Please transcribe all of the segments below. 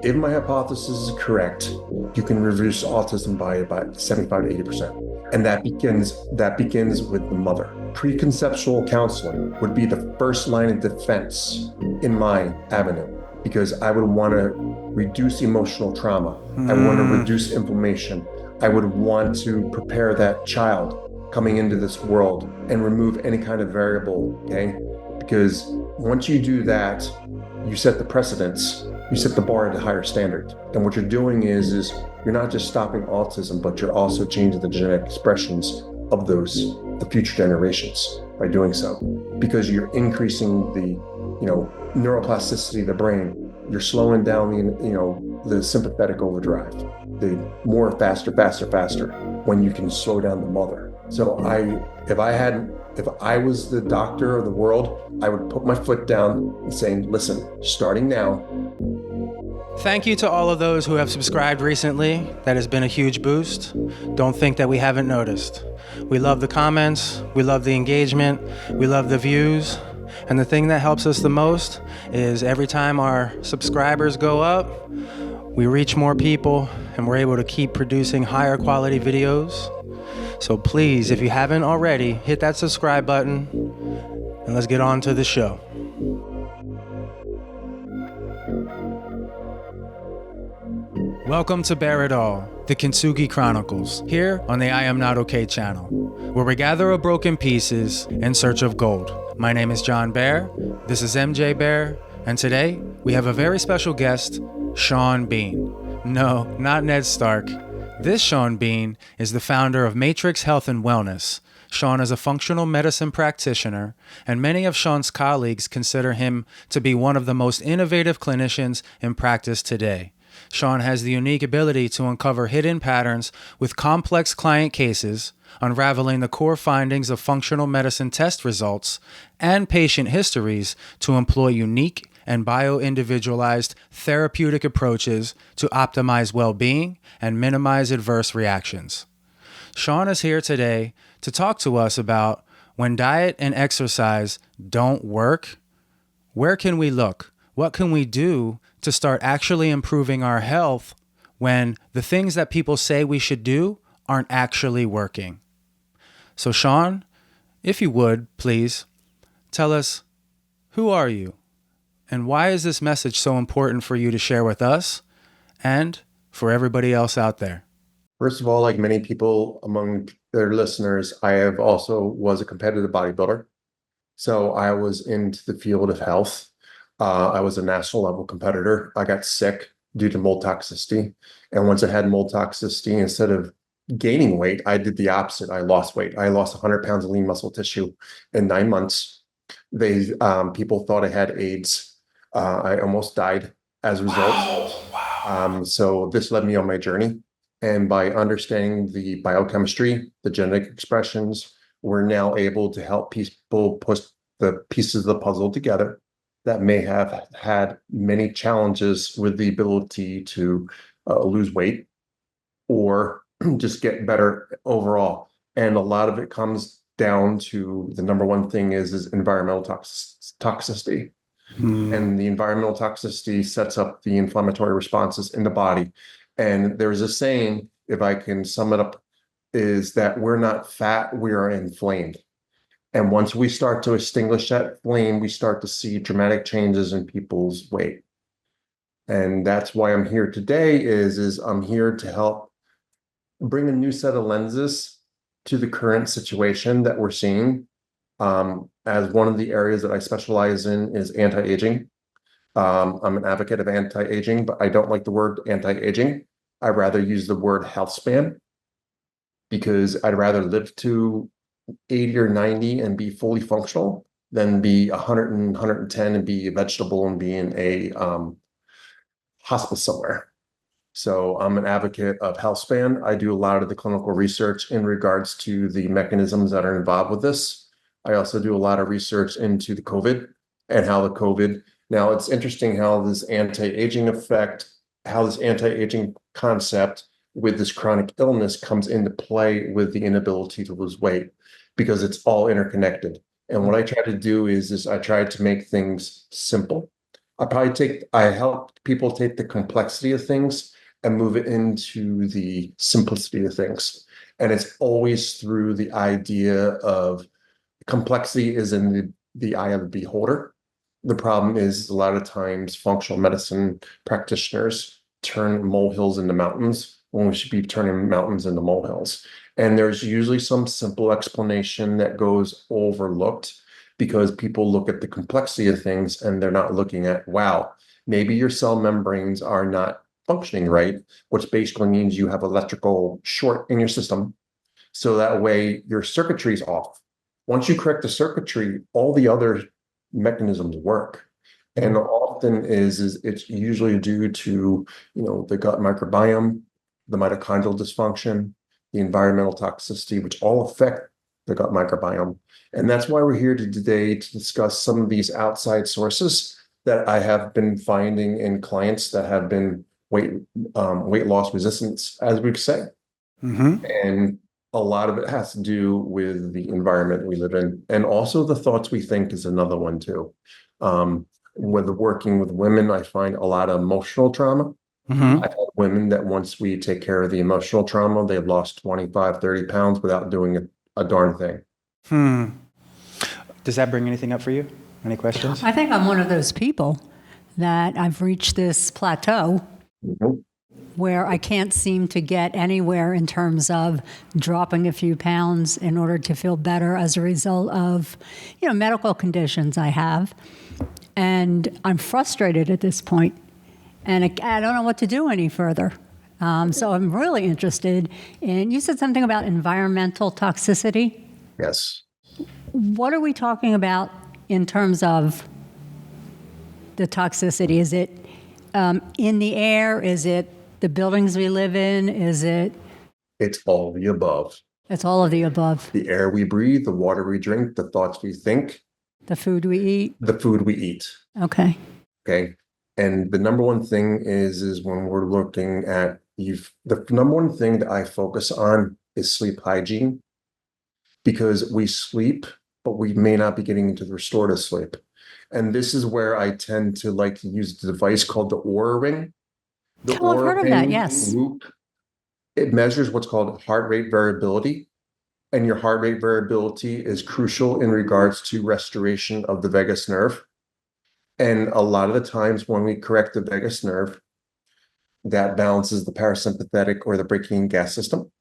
if my hypothesis is correct, you can reduce autism by about 75 to 80%. And that begins with the mother. Preconceptual counseling would be the first line of defense in my avenue because I would want to reduce emotional trauma. I want to reduce inflammation. I would want to prepare that child coming into this world and remove any kind of variable, okay? Because once you do that, you set the precedence, you set the bar at a higher standard. And what you're doing is you're not just stopping autism, but you're also changing the genetic expressions of the future generations by doing so. Because you're increasing the, neuroplasticity of the brain. You're slowing down the sympathetic overdrive, the more faster, faster, faster when you can slow down the mother. So if I was the doctor of the world, I would put my foot down and saying, listen, starting now. Thank you to all of those who have subscribed recently. That has been a huge boost. Don't think that we haven't noticed. We love the comments, we love the engagement, we love the views. And the thing that helps us the most is every time our subscribers go up, we reach more people and we're able to keep producing higher quality videos. So please, if you haven't already, hit that subscribe button and let's get on to the show. Welcome to Bear It All, the Kintsugi Chronicles, here on the I Am Not Okay channel, where we gather up broken pieces in search of gold. My name is John Bear, this is MJ Bear, and today we have a very special guest, Shawn Bean. No, not Ned Stark. This Shawn Bean is the founder of Matrix Health and Wellness. Shawn is a functional medicine practitioner, and many of Shawn's colleagues consider him to be one of the most innovative clinicians in practice today. Shawn has the unique ability to uncover hidden patterns with complex client cases, unraveling the core findings of functional medicine test results and patient histories to employ unique and bio-individualized therapeutic approaches to optimize well-being and minimize adverse reactions. Shawn is here today to talk to us about when diet and exercise don't work, where can we look? What can we do to start actually improving our health when the things that people say we should do aren't actually working? So Shawn, if you would, please, tell us, who are you? And why is this message so important for you to share with us and for everybody else out there? First of all, like many people among their listeners, I was a competitive bodybuilder. So I was into the field of health. I was a national level competitor. I got sick due to mold toxicity. And once I had mold toxicity, instead of gaining weight, I did the opposite. I lost weight. I lost 100 pounds of lean muscle tissue in 9 months. People thought I had AIDS. I almost died as a result. Wow. So this led me on my journey. And by understanding the biochemistry, the genetic expressions, we're now able to help people put the pieces of the puzzle together that may have had many challenges with the ability to lose weight or just get better overall. And a lot of it comes down to the number one thing is environmental toxicity. And the environmental toxicity sets up the inflammatory responses in the body. And there's a saying, if I can sum it up, is that we're not fat, we are inflamed. And once we start to extinguish that flame, we start to see dramatic changes in people's weight. And that's why I'm here today is I'm here to help bring a new set of lenses to the current situation that we're seeing. As one of the areas that I specialize in is anti-aging. I'm an advocate of anti-aging, but I don't like the word anti-aging. I rather use the word health span because I'd rather live to 80 or 90 and be fully functional than be 100 and 110 and be a vegetable and be in a hospice somewhere. So I'm an advocate of health span. I do a lot of the clinical research in regards to the mechanisms that are involved with this. I also do a lot of research into the COVID and how the COVID. Now it's interesting how this anti-aging concept with this chronic illness comes into play with the inability to lose weight because it's all interconnected. And what I try to do is I try to make things simple. I help people take the complexity of things and move it into the simplicity of things. And it's always through the idea of complexity is in the eye of the beholder. The problem is a lot of times functional medicine practitioners turn molehills into mountains when we should be turning mountains into molehills. And there's usually some simple explanation that goes overlooked because people look at the complexity of things and they're not looking at, wow, maybe your cell membranes are not functioning right, which basically means you have electrical short in your system. So that way your circuitry is off. Once you correct the circuitry, all the other mechanisms work. And often is it's usually due to, the gut microbiome, the mitochondrial dysfunction, the environmental toxicity, which all affect the gut microbiome. And that's why we're here today to discuss some of these outside sources that I have been finding in clients that have been weight loss resistance, as we say. And a lot of it has to do with the environment we live in, and also the thoughts we think is another one too. With working with women, I find a lot of emotional trauma. I've had women that once we take care of the emotional trauma, they've lost 25, 30 pounds without doing a darn thing. Does that bring anything up for you? Any questions? I think I'm one of those people that I've reached this plateau where I can't seem to get anywhere in terms of dropping a few pounds in order to feel better as a result of, medical conditions I have. And I'm frustrated at this point, and I don't know what to do any further. So I'm really interested in, you said something about environmental toxicity. Yes. What are we talking about in terms of the toxicity? Is it in the air? Is it the buildings we live in? Is it? It's all the above. It's all of the above. The air we breathe, the water we drink, the thoughts we think. The food we eat. The food we eat. Okay. Okay. And the number one thing is when we're looking at the number one thing that I focus on is sleep hygiene, because we sleep, but we may not be getting into the restorative sleep. And this is where I tend to like to use the device called the Aura Ring. The I've heard of that, yes. Loop, it measures what's called heart rate variability. And your heart rate variability is crucial in regards to restoration of the vagus nerve. And a lot of the times when we correct the vagus nerve, that balances the parasympathetic or the braking gas system.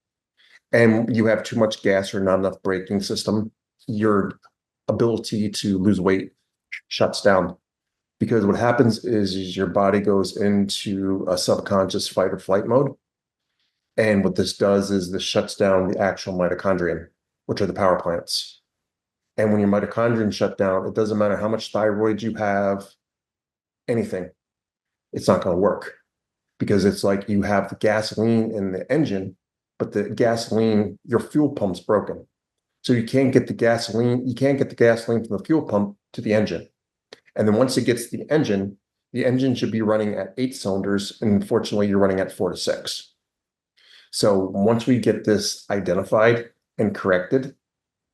And you have too much gas or not enough braking system, your ability to lose weight shuts down. Because what happens is your body goes into a subconscious fight or flight mode. And what this does is this shuts down the actual mitochondrion, which are the power plants. And when your mitochondrion shut down, it doesn't matter how much thyroid you have, anything, it's not going to work. Because it's like you have the gasoline in the engine, but the gasoline, your fuel pump's broken. So you can't get the gasoline from the fuel pump to the engine. And then once it gets to the engine should be running at 8 cylinders. And unfortunately, you're running at 4 to 6. So once we get this identified and corrected,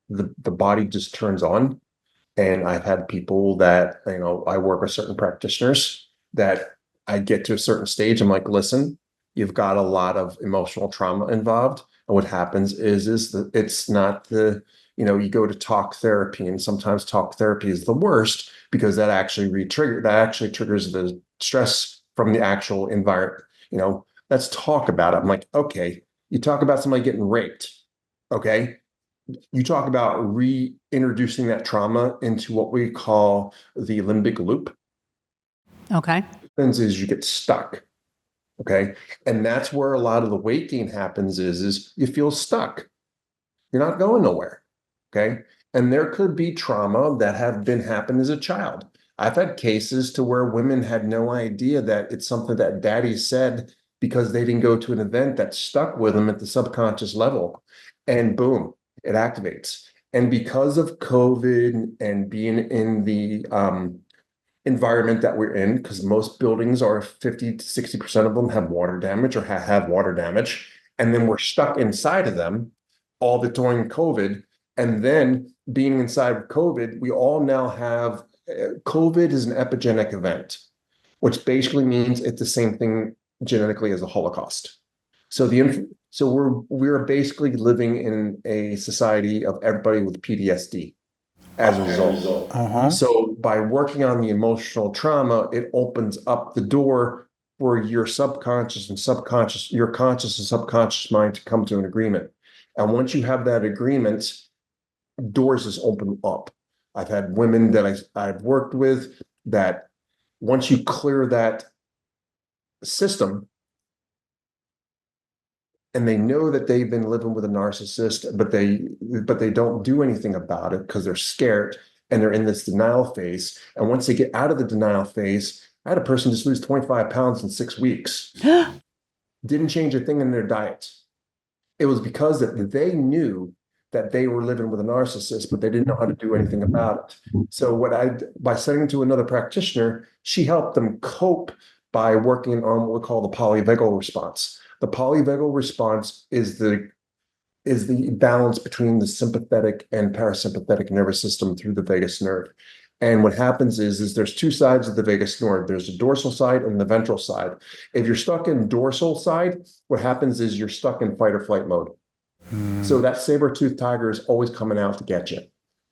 the body just turns on. And I've had people that, I work with certain practitioners that I get to a certain stage. I'm like, listen, you've got a lot of emotional trauma involved. And what happens is that it's not you go to talk therapy, and sometimes talk therapy is the worst because that actually triggers the stress from the actual environment. Let's talk about it. I'm like, okay, you talk about somebody getting raped. Okay. You talk about reintroducing that trauma into what we call the limbic loop. Okay. What happens is you get stuck. Okay. And that's where a lot of the weight gain happens is you feel stuck. You're not going nowhere. Okay. And there could be trauma that happened as a child. I've had cases to where women had no idea that it's something that daddy said because they didn't go to an event that stuck with them at the subconscious level. And boom, it activates. And because of COVID and being in the environment that we're in, because most buildings are 50 to 60% of them have water damage or have water damage. And then we're stuck inside of them all the during COVID. And then being inside of COVID, we all now have COVID is an epigenic event. which basically means it's the same thing genetically as the Holocaust. So we're basically living in a society of everybody with PTSD as a result. Uh-huh. So by working on the emotional trauma, it opens up the door for your your conscious and subconscious mind to come to an agreement. And once you have that agreement, doors just open up. I've had women that I've worked with that once you clear that system, and they know that they've been living with a narcissist, but they don't do anything about it because they're scared and they're in this denial phase. And once they get out of the denial phase, I had a person just lose 25 pounds in 6 weeks. Didn't change a thing in their diet. It was because that they knew that they were living with a narcissist, but they didn't know how to do anything about it. So by sending them to another practitioner, she helped them cope by working on what we call the polyvagal response. The polyvagal response is the balance between the sympathetic and parasympathetic nervous system through the vagus nerve. And what happens is there's two sides of the vagus nerve. There's the dorsal side and the ventral side. If you're stuck in dorsal side, what happens is you're stuck in fight or flight mode. So that saber-toothed tiger is always coming out to get you.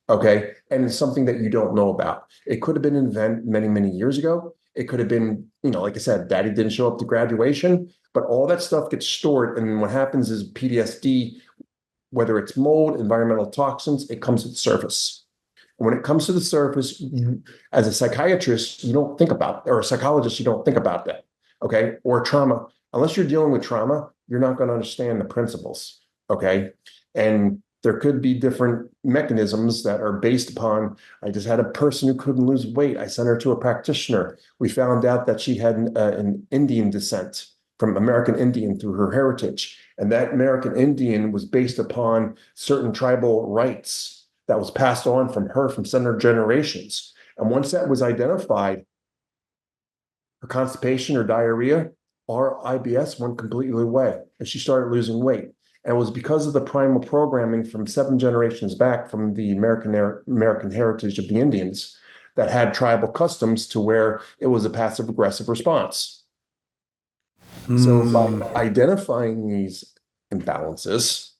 Okay. And it's something that you don't know about. It could have been invented many, many years ago. It could have been, like I said, daddy didn't show up to graduation, but all that stuff gets stored. And what happens is PTSD, whether it's mold, environmental toxins, it comes to the surface. And when it comes to the surface, as a psychiatrist, you don't think about, or a psychologist, you don't think about that. Okay. Or trauma. Unless you're dealing with trauma, you're not going to understand the principles. Okay. And there could be different mechanisms that are based upon, I just had a person who couldn't lose weight. I sent her to a practitioner. We found out that she had an Indian descent from American Indian through her heritage. And that American Indian was based upon certain tribal rights that was passed on from her from several generations. And once that was identified, her constipation or diarrhea or IBS went completely away, and she started losing weight. And it was because of the primal programming from 7 generations back from the American heritage of the Indians that had tribal customs to where it was a passive aggressive response. So by identifying these imbalances,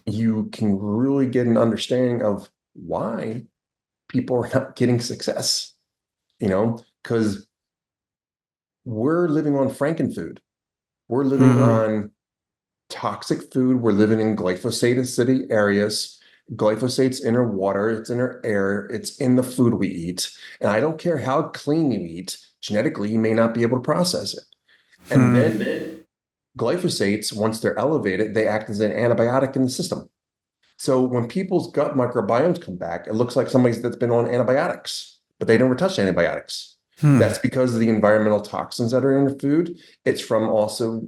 you can really get an understanding of why people are not getting success, because we're living on frankenfood. We're living on toxic food. We're living in glyphosate areas. Glyphosate's in our water, it's in our air, it's in the food we eat. And I don't care how clean you eat, genetically, you may not be able to process it. And then glyphosates, once they're elevated, they act as an antibiotic in the system. So when people's gut microbiomes come back, it looks like somebody that's been on antibiotics, but they never touched antibiotics. That's because of the environmental toxins that are in the food. It's from also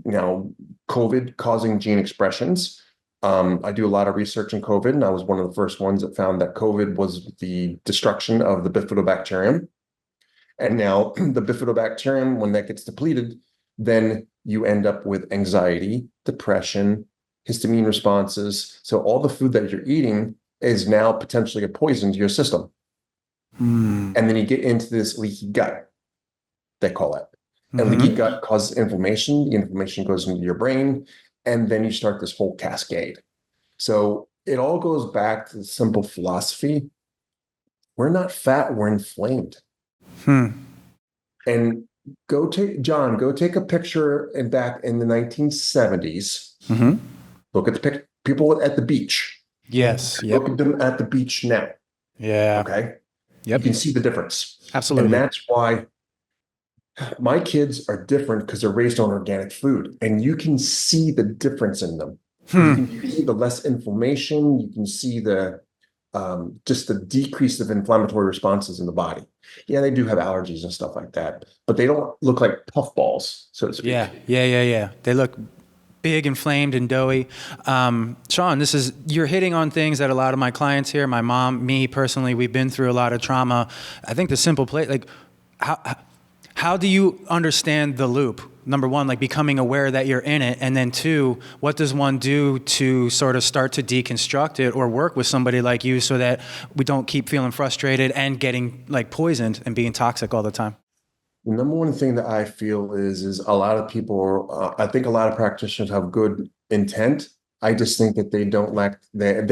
COVID causing gene expressions. I do a lot of research in COVID, and I was one of the first ones that found that COVID was the destruction of the bifidobacterium. And now the bifidobacterium, when that gets depleted, then you end up with anxiety, depression, histamine responses. So all the food that you're eating is now potentially a poison to your system. And then you get into this leaky gut, they call it. And leaky gut causes inflammation. The inflammation goes into your brain, and then you start this whole cascade. So it all goes back to the simple philosophy. We're not fat, we're inflamed. And go take a picture back in the 1970s. Look at the people at the beach. Yes. Look at them at the beach now. Yeah. Okay. Yep. You can see the difference. Absolutely. And that's why my kids are different, because they're raised on organic food, and you can see the difference in them. You can see the less inflammation. You can see the just the decrease of inflammatory responses in the body. Yeah, they do have allergies and stuff like that, but they don't look like puffballs, so to speak. Yeah. They look big, inflamed, and doughy. Shawn, you're hitting on things that a lot of my clients here, my mom, me personally, we've been through a lot of trauma. I think the simple play, like how do you understand the loop? Number one, like becoming aware that you're in it. And then 2, what does one do to sort of start to deconstruct it or work with somebody like you so that we don't keep feeling frustrated and getting like poisoned and being toxic all the time? The number one thing that I feel is a lot of people, I think a lot of practitioners have good intent. I just think that they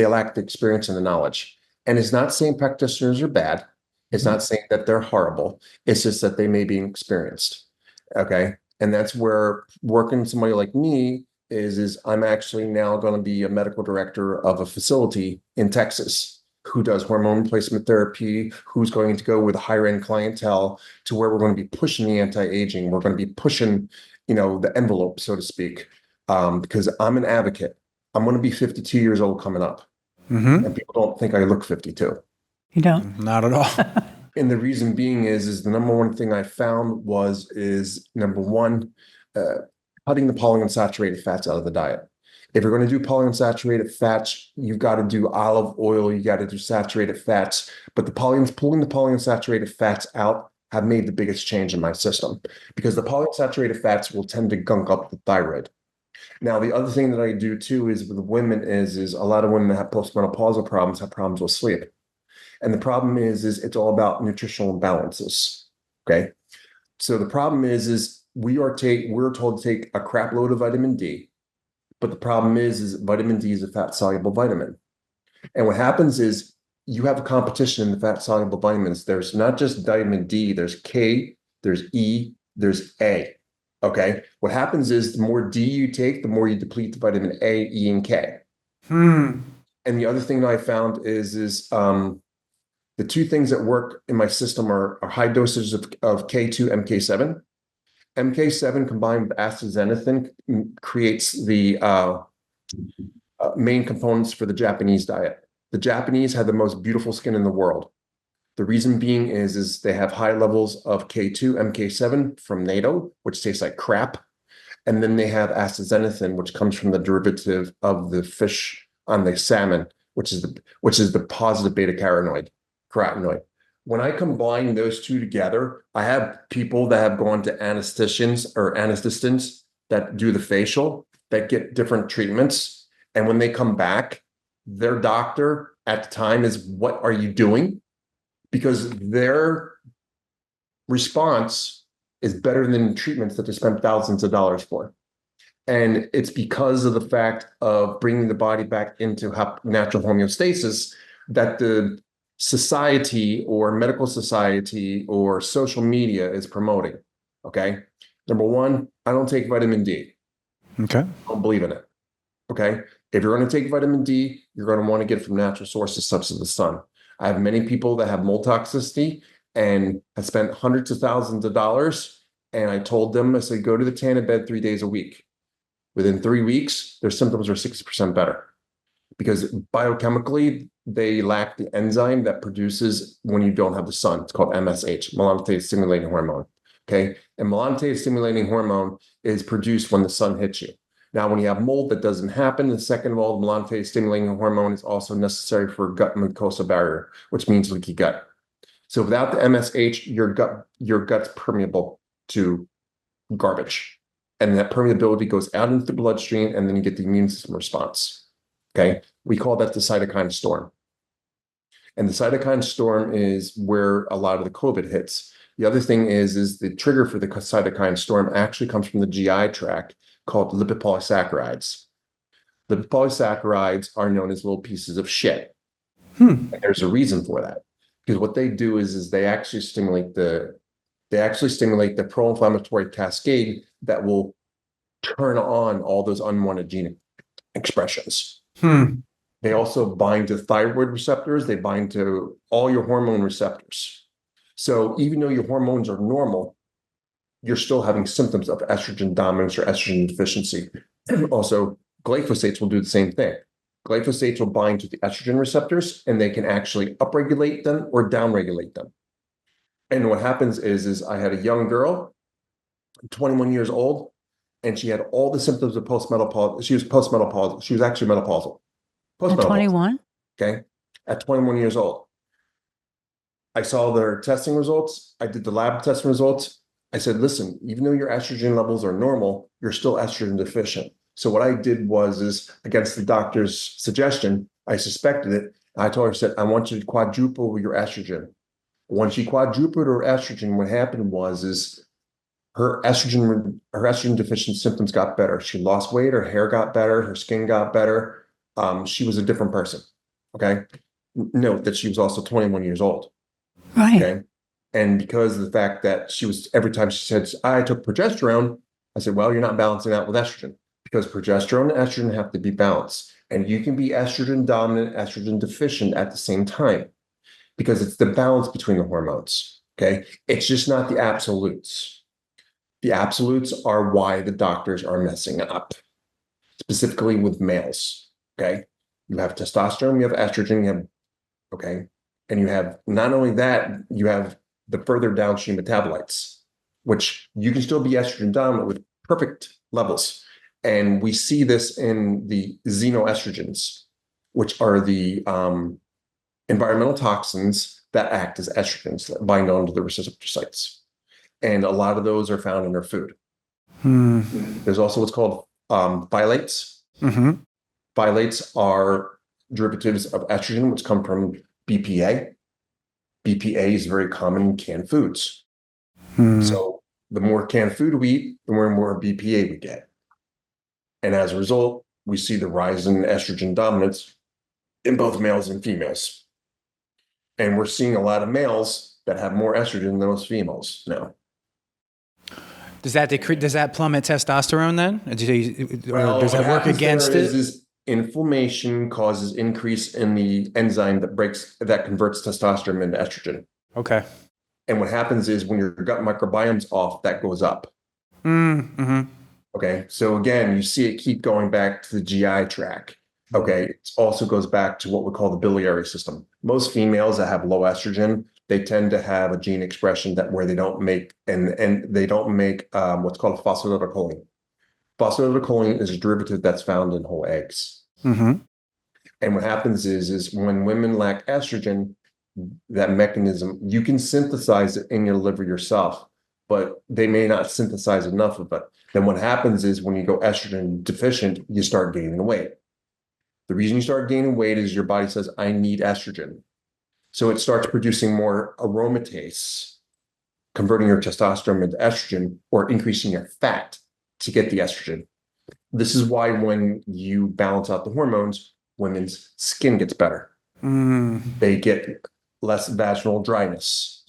lack the experience and the knowledge. And it's not saying practitioners are bad. It's not saying that they're horrible. It's just that they may be inexperienced. Okay. And that's where working with somebody like me is I'm actually now going to be a medical director of a facility in Texas who does hormone replacement therapy, who's going to go with higher end clientele to where we're going to be pushing the anti-aging. We're going to be pushing, the envelope, so to speak, because I'm an advocate. I'm going to be 52 years old coming up, and people don't think I look 52. You don't? Not at all. And the reason being is the number one thing I found is number one, cutting the polyunsaturated fats out of the diet. If you're going to do polyunsaturated fats, you've got to do olive oil, you got to do saturated fats. But pulling the polyunsaturated fats out have made the biggest change in my system because the polyunsaturated fats will tend to gunk up the thyroid. Now, the other thing that I do too is with women is a lot of women that have postmenopausal problems have problems with sleep. And the problem is it's all about nutritional imbalances. Okay. So the problem is we're told to take a crap load of vitamin D. But the problem is vitamin D is a fat soluble vitamin. And what happens is you have a competition in the fat soluble vitamins. There's not just vitamin D, there's K, there's E, there's A. Okay. What happens is the more D you take, the more you deplete the vitamin A, E, and K. And the other thing that I found is the two things that work in my system are high dosages of K2, MK7. MK7 combined with astaxanthin creates the main components for the Japanese diet. The Japanese have the most beautiful skin in the world. The reason being is they have high levels of K2, MK7 from NATO, which tastes like crap. And then they have astaxanthin, which comes from the derivative of the fish on the salmon, which is the positive beta carotenoid. When I combine those two together, I have people that have gone to anestheticians that do the facial, that get different treatments. And when they come back, their doctor at the time is, what are you doing? Because their response is better than treatments that they spend thousands of dollars for. And it's because of the fact of bringing the body back into natural homeostasis that the society or medical society or social media is promoting. Okay. Number one, I don't take vitamin D. Okay. I don't believe in it. Okay. If you're going to take vitamin D, you're going to want to get it from natural sources such as the sun. I have many people that have mold toxicity and have spent hundreds of thousands of dollars. And I told them, I said, go to the tanning bed 3 days a week. Within 3 weeks, their symptoms are 60% better because biochemically, they lack the enzyme that produces when you don't have the sun. It's called MSH, melanocyte stimulating hormone. Okay. And melanocyte stimulating hormone is produced when the sun hits you. Now, when you have mold, that doesn't happen. And second of all, the melanocyte stimulating hormone is also necessary for gut mucosa barrier, which means leaky gut. So without the MSH, your gut's permeable to garbage. And that permeability goes out into the bloodstream, and then you get the immune system response. Okay. We call that the cytokine storm. And the cytokine storm is where a lot of the COVID hits. The other thing is the trigger for the cytokine storm actually comes from the GI tract called lipid polysaccharides. Lipid polysaccharides are known as little pieces of shit. And there's a reason for that. Because what they do is they actually stimulate the pro-inflammatory cascade that will turn on all those unwanted gene expressions. They also bind to thyroid receptors. They bind to all your hormone receptors. So even though your hormones are normal, you're still having symptoms of estrogen dominance or estrogen deficiency. Also, glyphosates will do the same thing. Glyphosates will bind to the estrogen receptors, and they can actually upregulate them or downregulate them. And what happens is I had a young girl, 21 years old, and she had all the symptoms of postmenopause. She was postmenopausal. She was actually menopausal. At 21? Okay. At 21 years old. I saw their testing results. I did the lab testing results. I said, listen, even though your estrogen levels are normal, you're still estrogen deficient. So what I did was against the doctor's suggestion, I suspected it. I told her, I said, I want you to quadruple your estrogen. When she quadrupled her estrogen, what happened was her estrogen deficient symptoms got better. She lost weight, her hair got better, her skin got better. She was a different person. Okay. Note that she was also 21 years old. Right. Okay. And because of the fact that every time she said, I took progesterone, I said, well, you're not balancing out with estrogen, because progesterone and estrogen have to be balanced. And you can be estrogen dominant, estrogen deficient at the same time, because it's the balance between the hormones. Okay. It's just not the absolutes. The absolutes are why the doctors are messing up, specifically with males. Okay. You have testosterone, you have estrogen, okay. And you have not only that, you have the further downstream metabolites, which you can still be estrogen dominant with perfect levels. And we see this in the xenoestrogens, which are the environmental toxins that act as estrogens that bind onto the receptor sites. And a lot of those are found in our food. There's also what's called phthalates. Phthalates are derivatives of estrogen, which come from BPA. BPA is very common in canned foods. So the more canned food we eat, the more BPA we get. And as a result, we see the rise in estrogen dominance in both males and females. And we're seeing a lot of males that have more estrogen than those females now. Does that plummet testosterone then? Or does that work against it? Is inflammation causes increase in the enzyme that converts testosterone into estrogen. Okay. And what happens is when your gut microbiome's off, that goes up. Okay. So again, you see it keep going back to the GI tract. Okay. It also goes back to what we call the biliary system. Most females that have low estrogen, they tend to have a gene expression where they don't make what's called phosphatidylcholine. Phosphatidylcholine is a derivative that's found in whole eggs. And what happens is when women lack estrogen, that mechanism, you can synthesize it in your liver yourself, but they may not synthesize enough of it. Then what happens is when you go estrogen deficient, you start gaining weight. The reason you start gaining weight is your body says, I need estrogen. So it starts producing more aromatase, converting your testosterone into estrogen or increasing your fat to get the estrogen. This is why when you balance out the hormones, women's skin gets better. They get less vaginal dryness.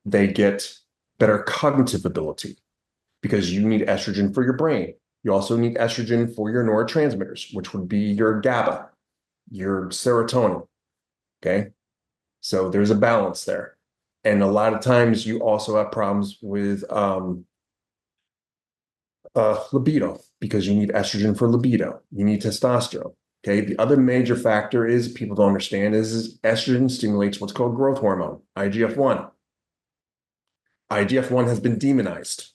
They get better cognitive ability because you need estrogen for your brain. You also need estrogen for your neurotransmitters, which would be your GABA, your serotonin. Okay. So there's a balance there. And a lot of times you also have problems with libido because you need estrogen for libido. You need testosterone. Okay. The other major factor is people don't understand is estrogen stimulates what's called growth hormone, IGF-1. IGF-1 has been demonized.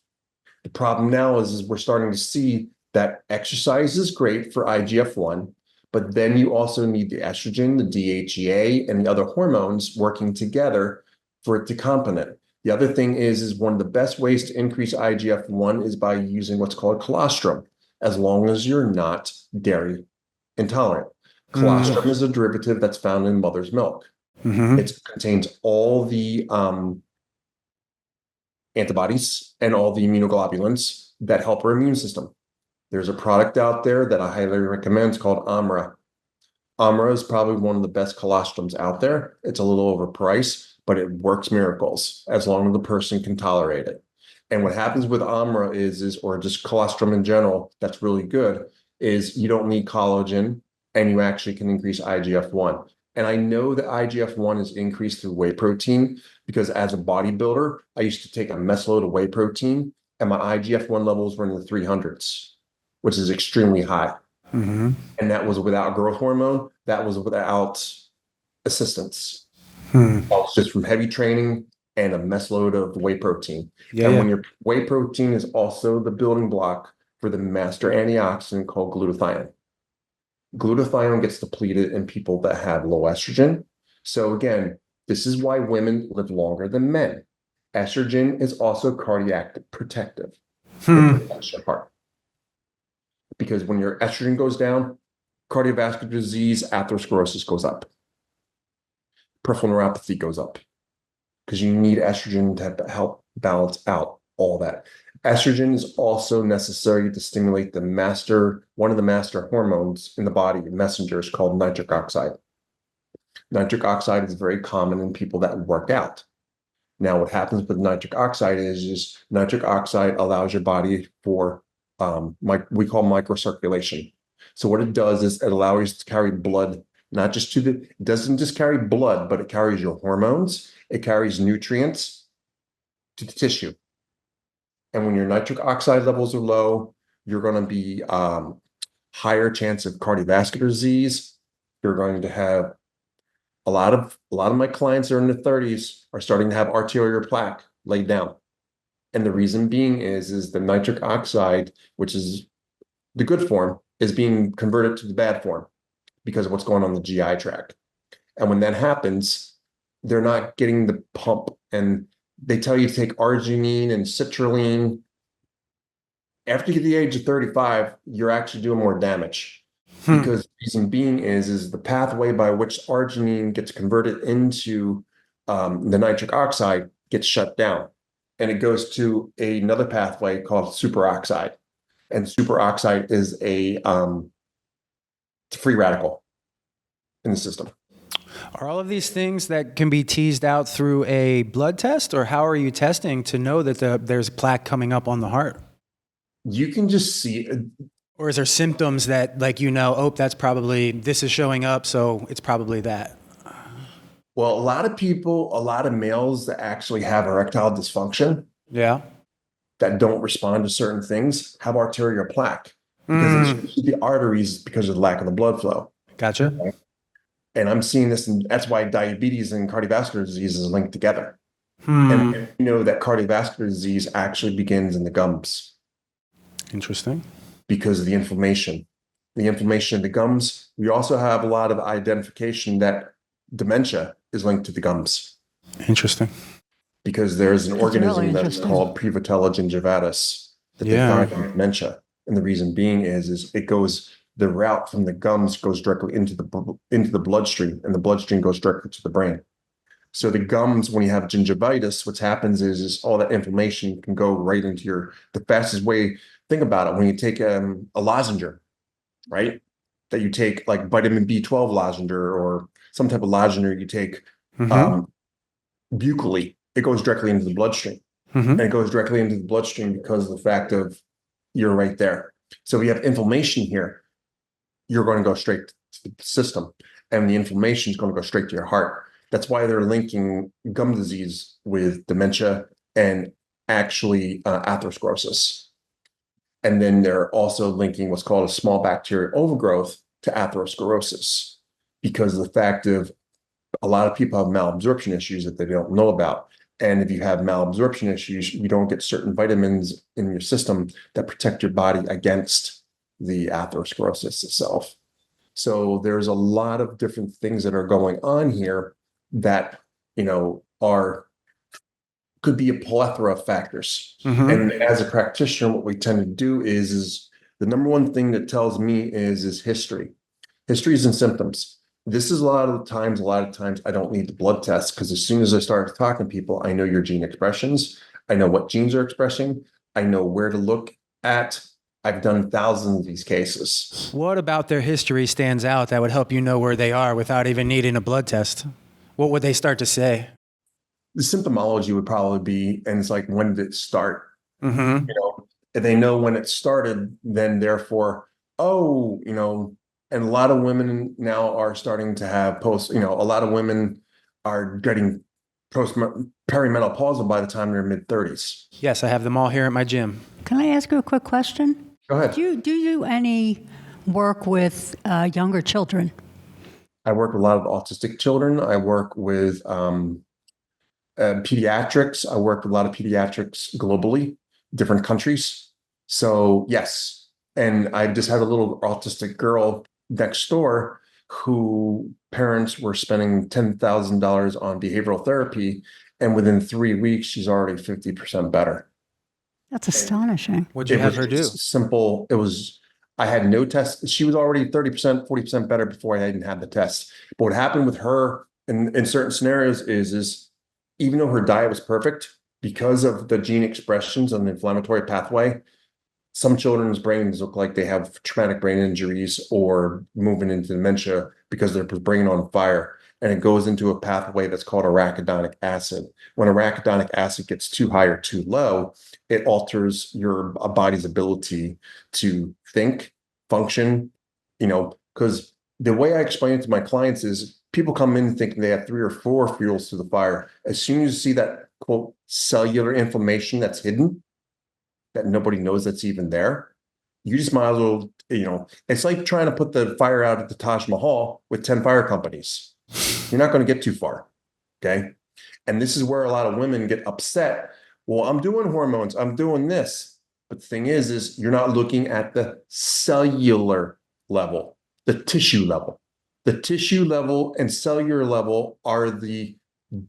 The problem now is we're starting to see that exercise is great for IGF-1, but then you also need the estrogen, the DHEA, and the other hormones working together for it to complement. The other thing is one of the best ways to increase IGF-1 is by using what's called colostrum, as long as you're not dairy intolerant. Colostrum is a derivative that's found in mother's milk. It contains all the antibodies and all the immunoglobulins that help our immune system. There's a product out there that I highly recommend. It's called Amra. Amra is probably one of the best colostrums out there. It's a little overpriced, but it works miracles as long as the person can tolerate it. And what happens with Amra or just colostrum in general, that's really good, is you don't need collagen and you actually can increase IGF-1. And I know that IGF-1 is increased through whey protein because as a bodybuilder, I used to take a mess load of whey protein and my IGF-1 levels were in the 300s, which is extremely high. And that was without growth hormone. That was without assistance. That was just from heavy training and a mess load of whey protein. When your whey protein is also the building block for the master antioxidant called glutathione. Glutathione gets depleted in people that have low estrogen. So again, this is why women live longer than men. Estrogen is also cardiac protective. It protects your heart. Because when your estrogen goes down, cardiovascular disease, atherosclerosis goes up. Peripheral neuropathy goes up because you need estrogen to help balance out all that. Estrogen is also necessary to stimulate one of the master hormones in the body, messengers called nitric oxide. Nitric oxide is very common in people that work out. Now, what happens with nitric oxide is nitric oxide allows your body for we call microcirculation. So what it does is it allows you to carry blood, not just it doesn't just carry blood, but it carries your hormones, it carries nutrients to the tissue. And when your nitric oxide levels are low, you're going to be higher chance of cardiovascular disease. You're going to have a lot of my clients are in their 30s are starting to have arterial plaque laid down. And the reason being is the nitric oxide, which is the good form, is being converted to the bad form because of what's going on in the GI tract. And when that happens, they're not getting the pump, and they tell you to take arginine and citrulline. After you get to the age of 35, you're actually doing more damage. Because the reason being is the pathway by which arginine gets converted into the nitric oxide gets shut down, and it goes to another pathway called superoxide. And superoxide is a free radical in the system. Are all of these things that can be teased out through a blood test, or how are you testing to know that there's plaque coming up on the heart? You can just see. Or is there symptoms that, like, this is showing up, so it's probably that? Well, a lot of males that actually have erectile dysfunction, that don't respond to certain things, have arterial plaque because it's the arteries because of the lack of the blood flow. Gotcha. Right? And I'm seeing this, and that's why diabetes and cardiovascular disease is linked together. And you know that cardiovascular disease actually begins in the gums. Interesting. Because of the inflammation. The inflammation in the gums. We also have a lot of identification that dementia is linked to the gums. Interesting. Because there's an organism really that's called Prevotella gingivalis that they find in dementia. And the reason being is the route from the gums goes directly into the bloodstream, and the bloodstream goes directly to the brain. So the gums, when you have gingivitis, what happens is all that inflammation can go right into the fastest way. Think about it. When you take a lozenger, right? That you take like vitamin B12 lozenger or some type of lozenger, you take buccally, it goes directly into the bloodstream. And it goes directly into the bloodstream because of the fact of you're right there. So if you have inflammation here, you're going to go straight to the system, and the inflammation is going to go straight to your heart. That's why they're linking gum disease with dementia and actually atherosclerosis. And then they're also linking what's called a small bacterial overgrowth to atherosclerosis because of the fact of a lot of people have malabsorption issues that they don't know about. And if you have malabsorption issues, you don't get certain vitamins in your system that protect your body against the atherosclerosis itself. So there's a lot of different things that are going on here that, could be a plethora of factors. And as a practitioner, what we tend to do is the number one thing that tells me is history. Histories and symptoms. This is a lot of times I don't need the blood test because as soon as I start talking to people, I know your gene expressions. I know what genes are expressing. I know where to look at. I've done thousands of these cases. What about their history stands out that would help you know where they are without even needing a blood test? What would they start to say? The symptomology would probably be, and it's like, when did it start? If they know when it started, then therefore, and a lot of women now are starting to have a lot of women are getting perimenopausal by the time they're mid-30s. Yes, I have them all here at my gym. Can I ask you a quick question? Go ahead. Do you do any work with younger children? I work with a lot of autistic children. I work with pediatrics. I work with a lot of pediatrics globally, different countries. So yes. And I just had a little autistic girl next door who parents were spending $10,000 on behavioral therapy. And within 3 weeks, she's already 50% better. That's astonishing. What'd you have her do? Simple. I had no test. She was already 30%, 40% better before I even had the test. But what happened with her in certain scenarios is even though her diet was perfect, because of the gene expressions on the inflammatory pathway, some children's brains look like they have traumatic brain injuries or moving into dementia because their brain on fire. And it goes into a pathway that's called arachidonic acid. When arachidonic acid gets too high or too low, it alters your body's ability to think, function, because the way I explain it to my clients is people come in thinking they have 3 or 4 fuels to the fire. As soon as you see that, quote, cellular inflammation that's hidden, that nobody knows that's even there, you just might as well, it's like trying to put the fire out at the Taj Mahal with 10 fire companies. You're not going to get too far. Okay. And this is where a lot of women get upset. Well, I'm doing hormones, I'm doing this. But the thing is you're not looking at the cellular level, the tissue level. The tissue level and cellular level are the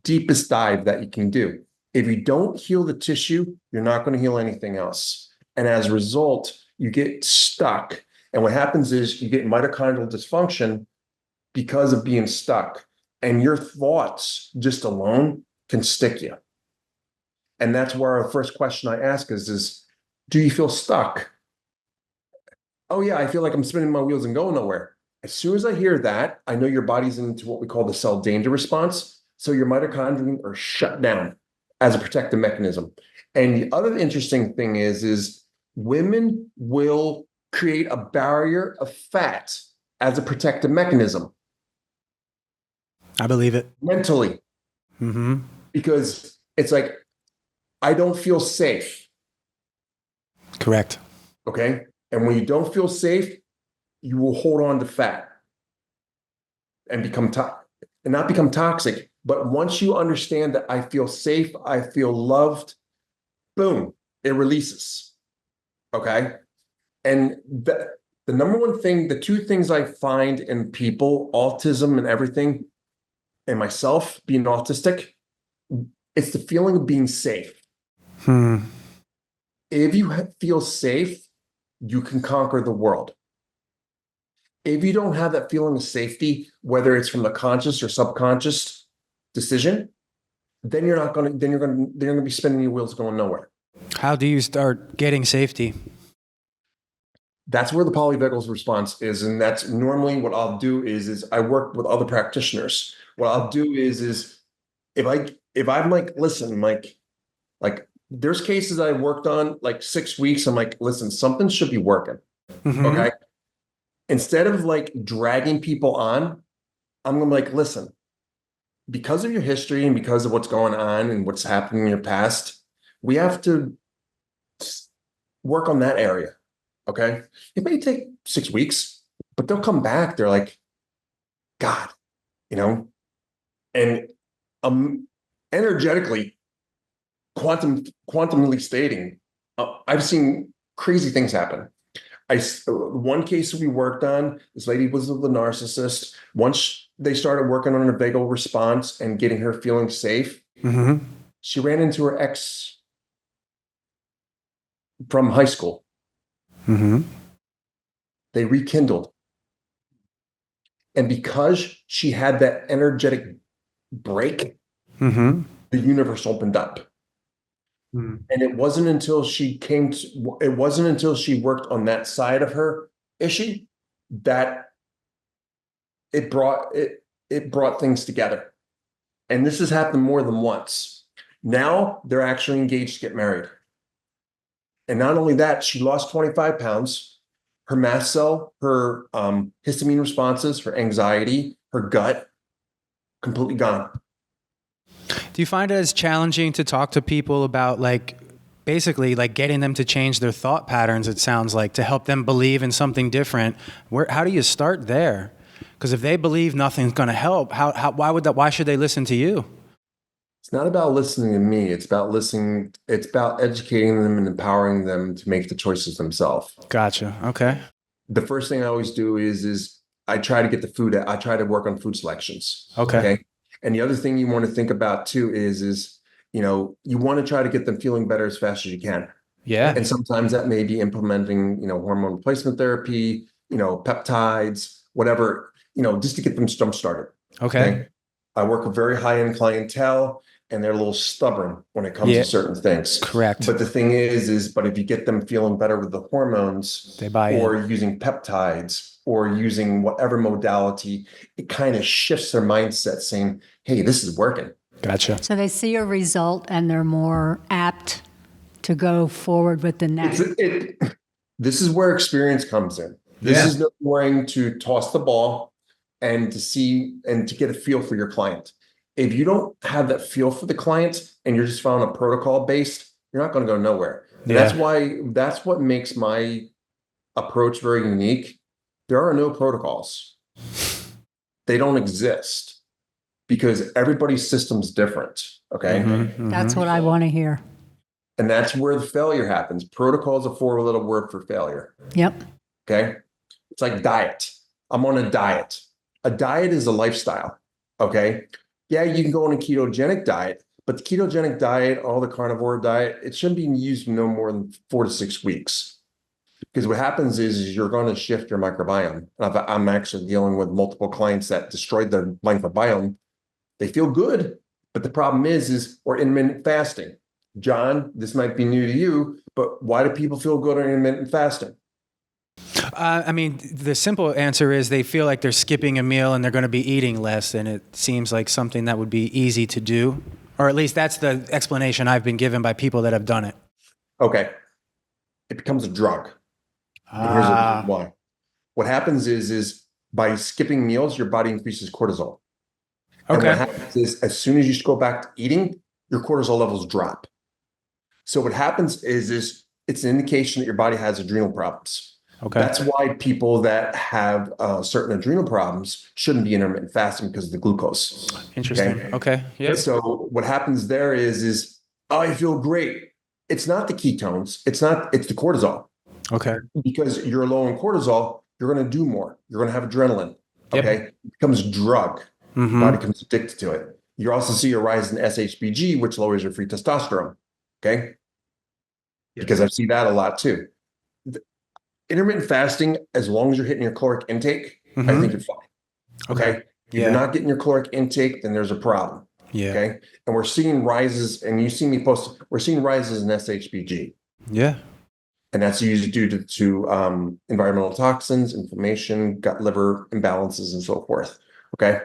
deepest dive that you can do. If you don't heal the tissue, you're not going to heal anything else. And as a result, you get stuck. And what happens is you get mitochondrial dysfunction because of being stuck. And your thoughts just alone can stick you. And that's where our first question I ask is do you feel stuck? Oh yeah, I feel like I'm spinning my wheels and going nowhere. As soon as I hear that, I know your body's into what we call the cell danger response. So your mitochondria are shut down as a protective mechanism. And the other interesting thing is women will create a barrier of fat as a protective mechanism. I believe it. Mentally. Mm-hmm. Because it's like, I don't feel safe. Correct. Okay. And when you don't feel safe, you will hold on to fat and not become toxic. But once you understand that I feel safe, I feel loved, boom, it releases. Okay. And the number one thing, the 2 things I find in people, autism and everything, and myself being autistic, it's the feeling of being safe. If you feel safe, you can conquer the world. If you don't have that feeling of safety, whether it's from the conscious or subconscious decision, then you're going to be spinning your wheels going nowhere. How do you start getting safety? That's where the polyvagal response is. And that's normally what I'll do is I work with other practitioners. What I'll do is if I'm like, listen, like there's cases I worked on like 6 weeks. I'm like, listen, something should be working. Mm-hmm. Okay. Instead of like dragging people on, I'm gonna be like, listen, because of your history and because of what's going on and what's happened in your past, we have to work on that area. Okay. It may take 6 weeks, but they'll come back. They're like, God, and energetically, quantumly stating, I've seen crazy things happen. One case we worked on, this lady was with a narcissist. Once they started working on her vagal response and getting her feeling safe, Mm-hmm. she ran into her ex from high school. Mm-hmm. They rekindled. And because she had that energetic break, Mm-hmm. the universe opened up. Mm-hmm. And it wasn't until she worked on that side of her issue that it brought things together. And this has happened more than once. Now they're actually engaged to get married. And not only that, she lost 25 pounds. Her mast cell, her histamine responses, her anxiety, her gut, completely gone. Do you find it as challenging to talk to people about basically getting them to change their thought patterns, it sounds like, to help them believe in something different? How do you start there? Because if they believe nothing's going to help, why should they listen to you? It's not about listening to me. It's about listening. It's about educating them and empowering them to make the choices themselves. Gotcha. Okay. The first thing I always do is I try to get the food. I try to work on food selections. Okay. And the other thing you want to think about too is you want to try to get them feeling better as fast as you can. Yeah. And sometimes that may be implementing, hormone replacement therapy, peptides, whatever, just to get them jump started. Okay. I work with very high-end clientele. and they're a little stubborn when it comes Yeah. to certain things. Correct. But the thing but if you get them feeling better with the hormones, They buy or in. using peptides, or using whatever modality, it kind of shifts their mindset saying, hey, this is working. Gotcha. So they see a result and they're more apt to go forward with the next. This is where experience comes in. This is knowing to toss the ball and to see and to get a feel for your client. If you don't have that feel for the client and you're just following a protocol based, you're not going to go nowhere. And that's what makes my approach very unique. There are no protocols. They don't exist because everybody's system's different. Okay. That's what I want to hear. And that's where the failure happens. Protocol is a four-letter word for failure. Yep. Okay. It's like diet. I'm on a diet. A diet is a lifestyle. Okay. Yeah, you can go on a ketogenic diet, but the ketogenic diet, all the carnivore diet, it shouldn't be used no more than 4 to 6 weeks. Because what happens is you're going to shift your microbiome. I'm actually dealing with multiple clients that destroyed their microbiome. They feel good, but the problem or intermittent fasting. John, this might be new to you, but why do people feel good on intermittent fasting? I mean, the simple answer is they feel like they're skipping a meal and they're going to be eating less, and it seems like something that would be easy to do, or at least that's the explanation I've been given by people that have done it. Okay. It becomes a drug. And here's why. What happens is by skipping meals, your body increases cortisol. And what happens is as soon as you go back to eating, your cortisol levels drop. So what happens is it's an indication that your body has adrenal problems. Okay. That's why people that have certain adrenal problems shouldn't be intermittent fasting because of the glucose. Interesting. Okay. Yeah. So what happens there is oh, I feel great. It's not the ketones. It's the cortisol. Okay. Because you're low in cortisol, you're going to do more. You're going to have adrenaline. Okay. It becomes a drug. Body becomes addicted to it. You also see a rise in SHBG, which lowers your free testosterone. Okay. Because I see that a lot too. Intermittent fasting, as long as you're hitting your caloric intake, I think you're fine. Okay. If you're not getting your caloric intake, then there's a problem. Yeah. Okay. And we're seeing rises, and you see me post, we're seeing rises in SHBG. Yeah. And that's usually due to environmental toxins, inflammation, gut liver imbalances, and so forth. Okay.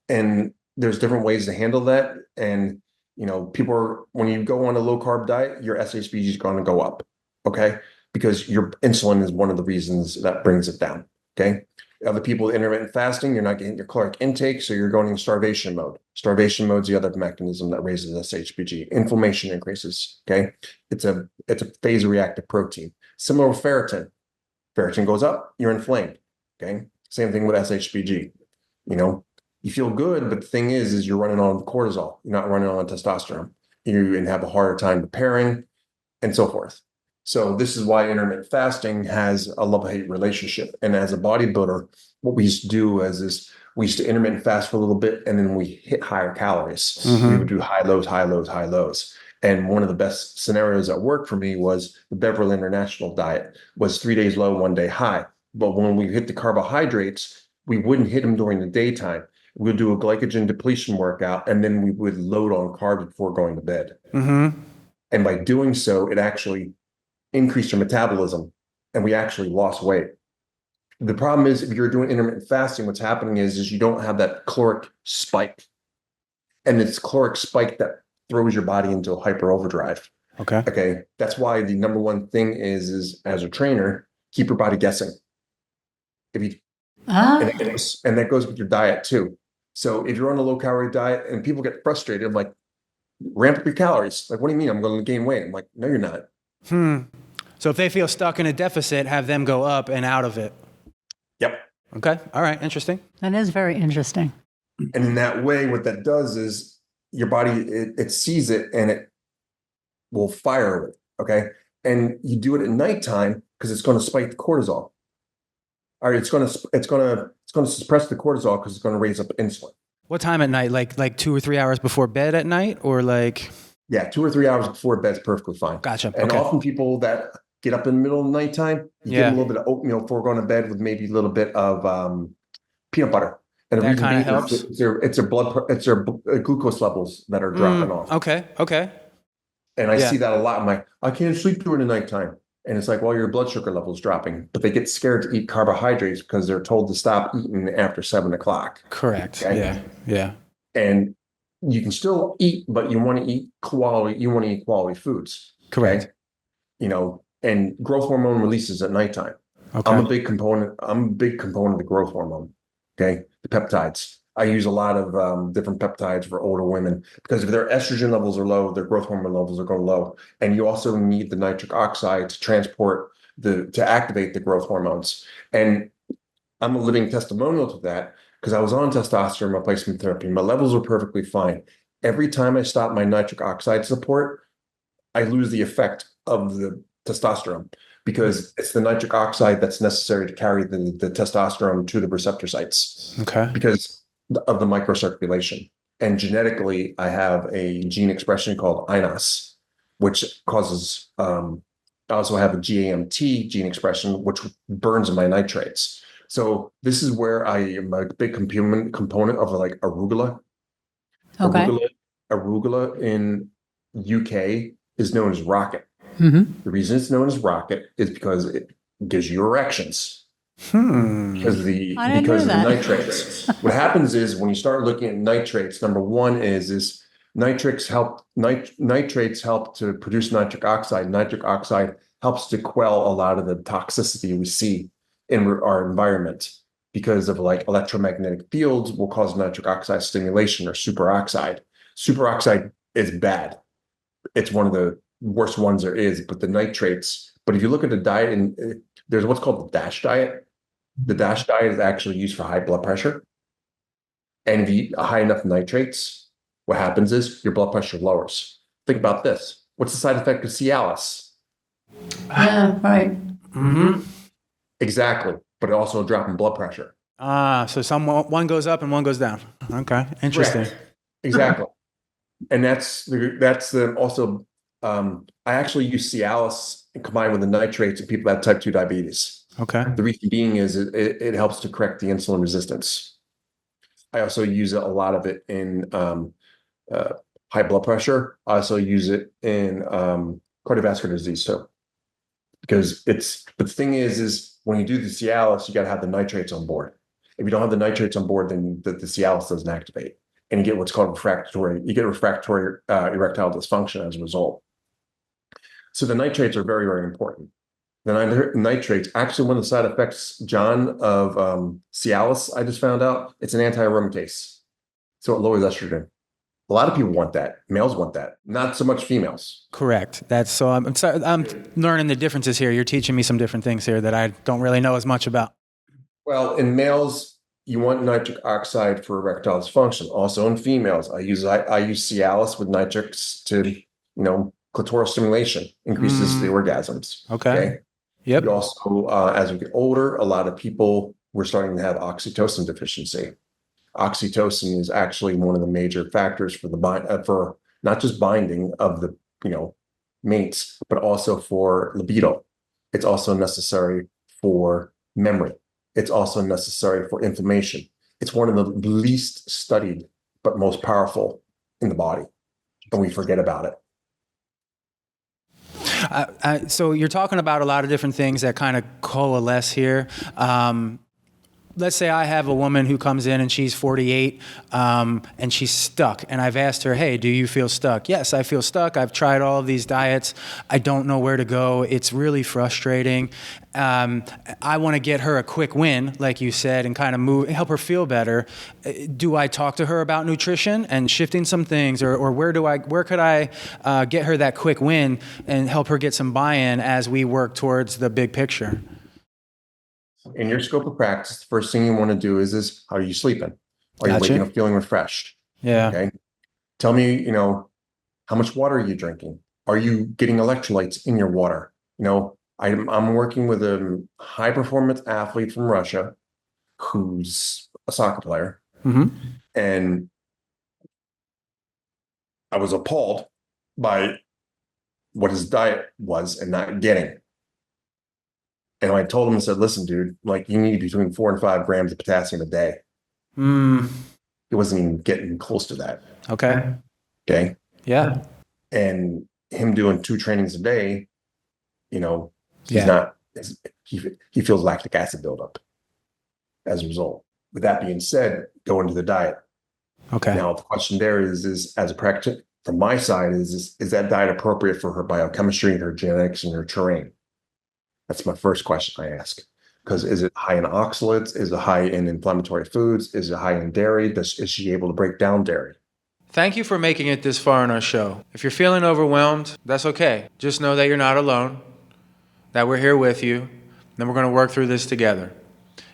And there's different ways to handle that. And, when you go on a low carb diet, your SHBG is going to go up. Okay. Because your insulin is one of the reasons that brings it down. Okay. Other people with intermittent fasting, you're not getting your caloric intake, so you're going in starvation mode. Starvation mode is the other mechanism that raises SHBG. Inflammation increases. Okay. It's a phase reactive protein. Similar with ferritin. Ferritin goes up, you're inflamed. Okay. Same thing with SHBG. You feel good, but the thing is you're running on cortisol. You're not running on testosterone. You have a harder time preparing and so forth. So this is why intermittent fasting has a love-hate relationship. And as a bodybuilder, what we used to do is we used to intermittent fast for a little bit, and then we hit higher calories. We would do high lows, high lows, high lows. And one of the best scenarios that worked for me was the Beverly International diet, was 3 days low, 1 day high. But when we hit the carbohydrates, we wouldn't hit them during the daytime. We'd do a glycogen depletion workout, and then we would load on carbs before going to bed. And by doing so, it actually increased your metabolism, and we actually lost weight. The problem is if you're doing intermittent fasting, what's happening is you don't have that caloric spike, and it's caloric spike that throws your body into a hyper overdrive. Okay. That's why the number one thing is as a trainer, keep your body guessing. And that goes with your diet too. So if you're on a low calorie diet and people get frustrated, I'm like, ramp up your calories. Like, what do you mean? I'm going to gain weight. I'm like, no, you're not. So if they feel stuck in a deficit, have them go up and out of it. Yep. Okay. All right. Interesting. That is very interesting. And in that way, what that does is your body, it sees it and it will fire it. Okay. And you do it at nighttime because it's going to spike the cortisol. All right. It's going to suppress the cortisol because it's going to raise up insulin. What time at night? Like 2 or 3 hours before bed at night, or like? Yeah, 2 or 3 hours before bed's perfectly fine. Gotcha. And often people that get up in the middle of the nighttime, you give them a little bit of oatmeal before going to bed with maybe a little bit of peanut butter. And the That reason kind of being helps. is it's their glucose levels that are dropping off. Okay. Okay. And I Yeah. see that a lot. I can't sleep during the nighttime. And it's like, well, your blood sugar level's dropping, but they get scared to eat carbohydrates because they're told to stop eating after 7 o'clock. Correct. Okay. Yeah. Yeah. And you can still eat, but you want to eat quality foods. Correct. Okay. And growth hormone releases at nighttime. Okay. I'm a big component of the growth hormone. Okay. The peptides. I use a lot of different peptides for older women because if their estrogen levels are low, their growth hormone levels are going low. And you also need the nitric oxide to activate the growth hormones. And I'm a living testimonial to that because I was on testosterone replacement therapy. My levels were perfectly fine. Every time I stop my nitric oxide support, I lose the effect of the testosterone because it's the nitric oxide that's necessary to carry the testosterone to the receptor sites. Okay. Because of the microcirculation. And genetically, I have a gene expression called INOS, which causes, I also have a GAMT gene expression, which burns my nitrates. So this is where I am a big component of like arugula. Okay. Arugula in UK is known as rocket. Mm-hmm. The reason it's known as rocket is because it gives you erections. Because of the nitrates. What happens is when you start looking at nitrates, number one is nitrates help to produce nitric oxide. Nitric oxide helps to quell a lot of the toxicity we see in our environment because of like electromagnetic fields will cause nitric oxide stimulation or superoxide. Superoxide is bad. It's one of the worst ones there is, but the nitrates. But if you look at the diet, and there's what's called the DASH diet. The DASH diet is actually used for high blood pressure. And if you eat high enough nitrates, what happens is your blood pressure lowers. Think about this. What's the side effect of Cialis? Yeah, right. Mm-hmm. Exactly. But also a drop in blood pressure. So one goes up and one goes down. Okay. Interesting. Correct. Exactly. And that's also, I actually use Cialis combined with the nitrates in people that have type 2 diabetes. Okay. The reason being is it helps to correct the insulin resistance. I also use a lot of it in high blood pressure. I also use it in cardiovascular disease too. Because but the thing is when you do the Cialis, you got to have the nitrates on board. If you don't have the nitrates on board, then the Cialis doesn't activate. And you get what's called refractory erectile dysfunction as a result. So the nitrates are very, very important. The nitrates, actually one of the side effects, John, of Cialis, I just found out, it's an anti-aromatase. So it lowers estrogen. A lot of people want that. Males want that. Not so much females. Correct. I'm sorry, I'm learning the differences here. You're teaching me some different things here that I don't really know as much about. Well, in males, you want nitric oxide for erectile dysfunction. Also in females, I use Cialis with nitrics to, clitoral stimulation, increases the orgasms. Okay. Yep. You also, as we get older, a lot of people, we're starting to have oxytocin deficiency. Oxytocin is actually one of the major factors for not just binding of the, mates, but also for libido. It's also necessary for memory. It's also necessary for inflammation. It's one of the least studied, but most powerful in the body. And we forget about it. So you're talking about a lot of different things that kind of coalesce here. Let's say I have a woman who comes in and she's 48 and she's stuck. And I've asked her, hey, do you feel stuck? Yes, I feel stuck. I've tried all of these diets. I don't know where to go. It's really frustrating. I want to get her a quick win, like you said, and kind of help her feel better. Do I talk to her about nutrition and shifting some things, or where could I get her that quick win and help her get some buy-in as we work towards the big picture? In your scope of practice, the first thing you want to do is how are you sleeping? Are you waking up feeling refreshed? Yeah. Okay. Tell me, how much water are you drinking? Are you getting electrolytes in your water? I'm working with a high performance athlete from Russia who's a soccer player. Mm-hmm. And I was appalled by what his diet was and not getting. And I told him, I said, listen, dude, like you need between 4 and 5 grams of potassium a day. Mm, He wasn't even getting close to that. okay. Okay. Yeah. And him doing 2 trainings a day, you know, he's Yeah. not, he feels lactic acid buildup as a result. With that being said, go into the diet. Okay. Now, the question there is as a practitioner, from my side, is that diet appropriate for her biochemistry, her genetics, and her terrain? That's my first question I ask. Because is it high in oxalates? Is it high in inflammatory foods? Is it high in dairy? Is she able to break down dairy? Thank you for making it this far in our show. If you're feeling overwhelmed, that's okay. Just know that you're not alone, that we're here with you, and we're going to work through this together.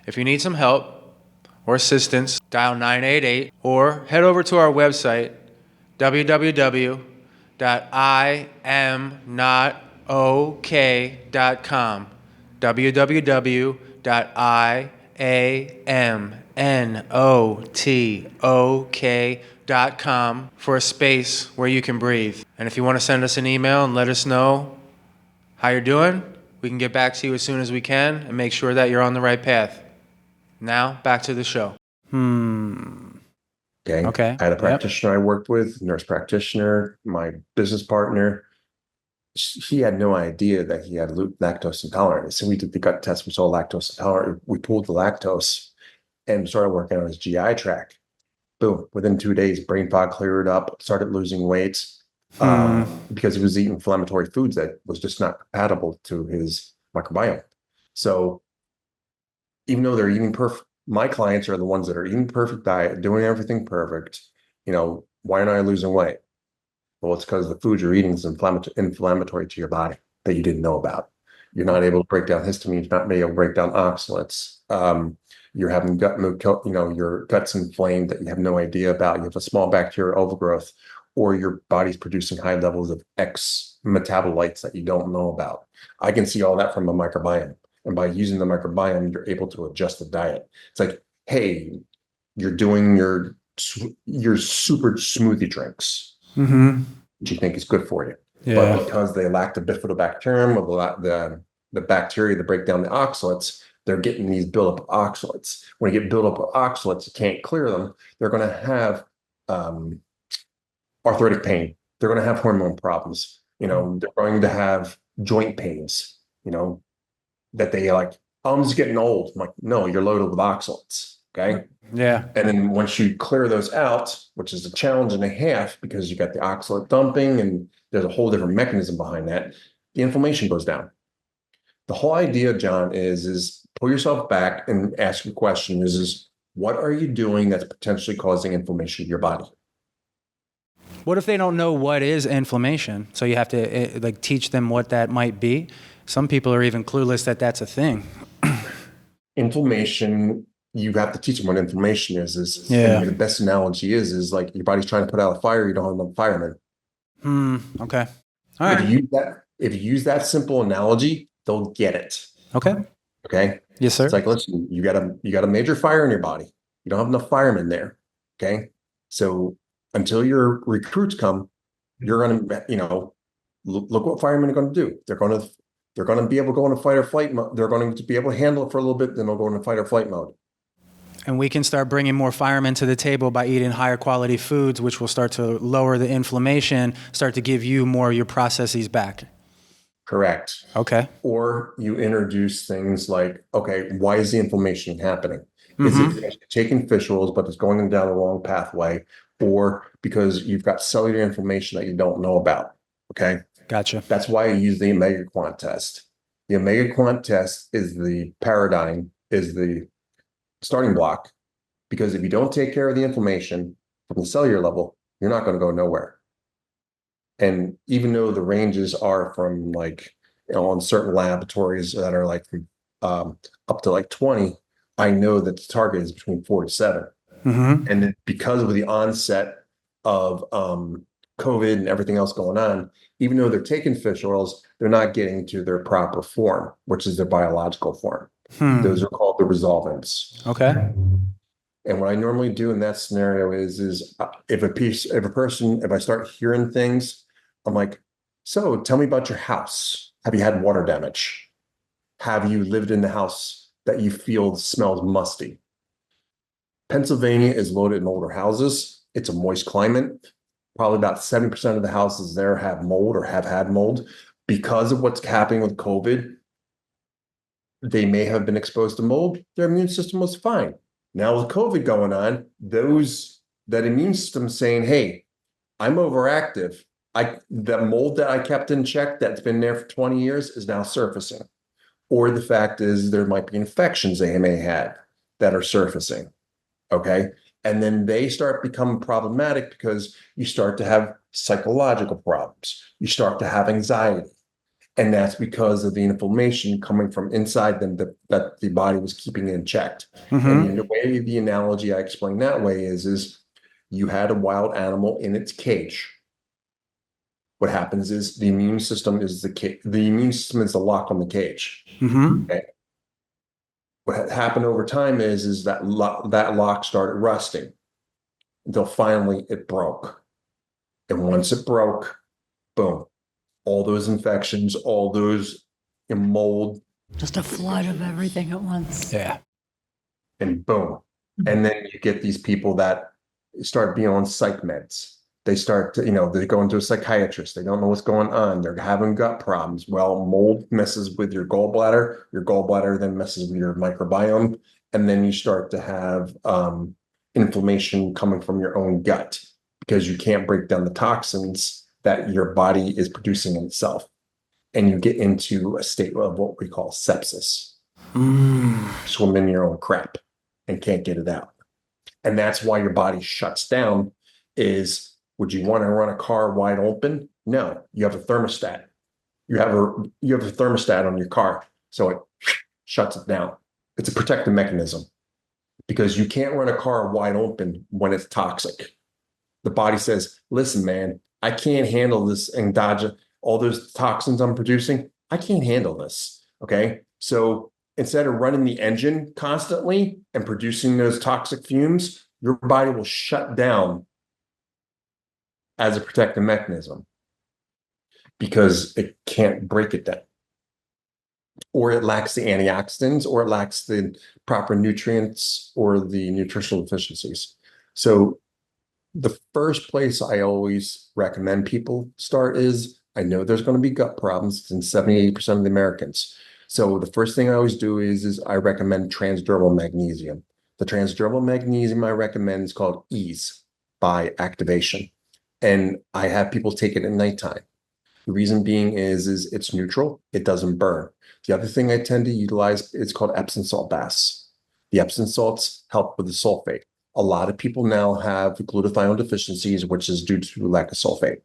If you need some help or assistance, dial 988 or head over to our website, www.iamnotok.com. www.iamnotok.com for a space where you can breathe. And if you want to send us an email and let us know how you're doing, we can get back to you as soon as we can and make sure that you're on the right path. Now, back to the show. Okay. Okay. I had a Yep. practitioner I worked with, nurse practitioner, my business partner. He had no idea that he had lactose intolerance. So we did the gut test. We saw lactose intolerant. We pulled the lactose and started working on his GI tract. Boom. Within 2 days, brain fog cleared up, started losing weight because he was eating inflammatory foods that was just not compatible to his microbiome. So even though they're eating perfect, my clients are the ones that are eating perfect diet, doing everything perfect. Why aren't I losing weight? Well, it's because the food you're eating is inflammatory to your body that you didn't know about. You're not able to break down histamine. You're not able to break down oxalates. You're having your gut's inflamed that you have no idea about. You have a small bacterial overgrowth, or your body's producing high levels of X metabolites that you don't know about. I can see all that from a microbiome. And by using the microbiome, you're able to adjust the diet. It's like, hey, you're doing your super smoothie drinks, which you think is good for you. Yeah. But because they lack the bifidobacterium or the bacteria that break down the oxalates, they're getting these buildup of oxalates. When you get buildup of oxalates, you can't clear them. They're going to have arthritic pain. They're going to have hormone problems. They're going to have joint pains. That they like, oh, I'm just getting old. I'm like, no, you're loaded with oxalates. Okay. Yeah. And then once you clear those out, which is a challenge and a half because you got the oxalate dumping and there's a whole different mechanism behind that, the inflammation goes down. The whole idea, John, is pull yourself back and ask your question is what are you doing that's potentially causing inflammation in your body? What if they don't know what is inflammation? So you have to teach them what that might be. Some people are even clueless that that's a thing. Inflammation, you have to teach them what inflammation is. Yeah. And the best analogy is like your body's trying to put out a fire, you don't have enough firemen. Okay. All right. If you use that simple analogy, they'll get it. Okay. Okay. Yes, sir. It's like, listen, you got a major fire in your body. You don't have enough firemen there. Okay. So until your recruits come, you're gonna, look what firemen are going to do. They're going to be able to go into fight or flight mode. They're going to be able to handle it for a little bit, then they'll go into fight or flight mode. And we can start bringing more firemen to the table by eating higher quality foods, which will start to lower the inflammation, start to give you more of your processes back. Correct. Okay. Or you introduce things like, okay, why is the inflammation happening? Is it taking fish oils, but it's going down the wrong pathway, or because you've got cellular inflammation that you don't know about? Okay. Gotcha. That's why I use the omega quant test. The omega quant test is the paradigm, is the starting block, because if you don't take care of the inflammation from the cellular level, you're not going to go nowhere. And even though the ranges are from on certain laboratories that are up to 20, I know that the target is between 4 to 7. And then because of the onset of COVID and everything else going on, even though they're taking fish oils, they're not getting to their proper form, which is their biological form. Those are called the resolvents. Okay. And what I normally do in that scenario is if I start hearing things, I'm like, so tell me about your house. Have you had water damage? Have you lived in the house that you feel smells musty? Pennsylvania is loaded in older houses. It's a moist climate. Probably about 70% of the houses there have mold or have had mold. Because of what's happening with COVID, they may have been exposed to mold. Their immune system was fine. Now with COVID going on, that immune system saying, hey, I'm overactive. The mold that I kept in check that's been there for 20 years is now surfacing. Or the fact is there might be infections they may have that are surfacing. Okay. And then they start becoming problematic because you start to have psychological problems. You start to have anxiety. And that's because of the inflammation coming from inside them that the body was keeping in check. And the way the analogy I explain that way is you had a wild animal in its cage. What happens is the immune system is the immune system is the lock on the cage. Okay? What happened over time is that that lock started rusting until finally it broke. And once it broke, boom, all those infections, all those mold. Just a flood of everything at once. Yeah. And boom. And then you get these people that start being on psych meds. They start to, they go into a psychiatrist. They don't know what's going on. They're having gut problems. Well, mold messes with your gallbladder. Your gallbladder then messes with your microbiome. And then you start to have inflammation coming from your own gut because you can't break down the toxins that your body is producing in itself. And you get into a state of what we call sepsis. Swim in your own crap and can't get it out. And that's why your body shuts down is, would you want to run a car wide open? No, you have a thermostat. You have a thermostat on your car, so it shuts it down. It's a protective mechanism because you can't run a car wide open when it's toxic. The body says, listen, man, I can't handle this endogenous, all those toxins I'm producing. I can't handle this. Okay. So instead of running the engine constantly and producing those toxic fumes, your body will shut down as a protective mechanism because it can't break it down. Or it lacks the antioxidants, or it lacks the proper nutrients or the nutritional deficiencies. So the first place I always recommend people start is, I know there's going to be gut problems in 70-80% of the Americans. So the first thing I always do is I recommend transdermal magnesium. The transdermal magnesium I recommend is called Ease by Activation. And I have people take it at nighttime. The reason being is it's neutral. It doesn't burn. The other thing I tend to utilize is called Epsom salt baths. The Epsom salts help with the sulfate. A lot of people now have glutathione deficiencies, which is due to lack of sulfate.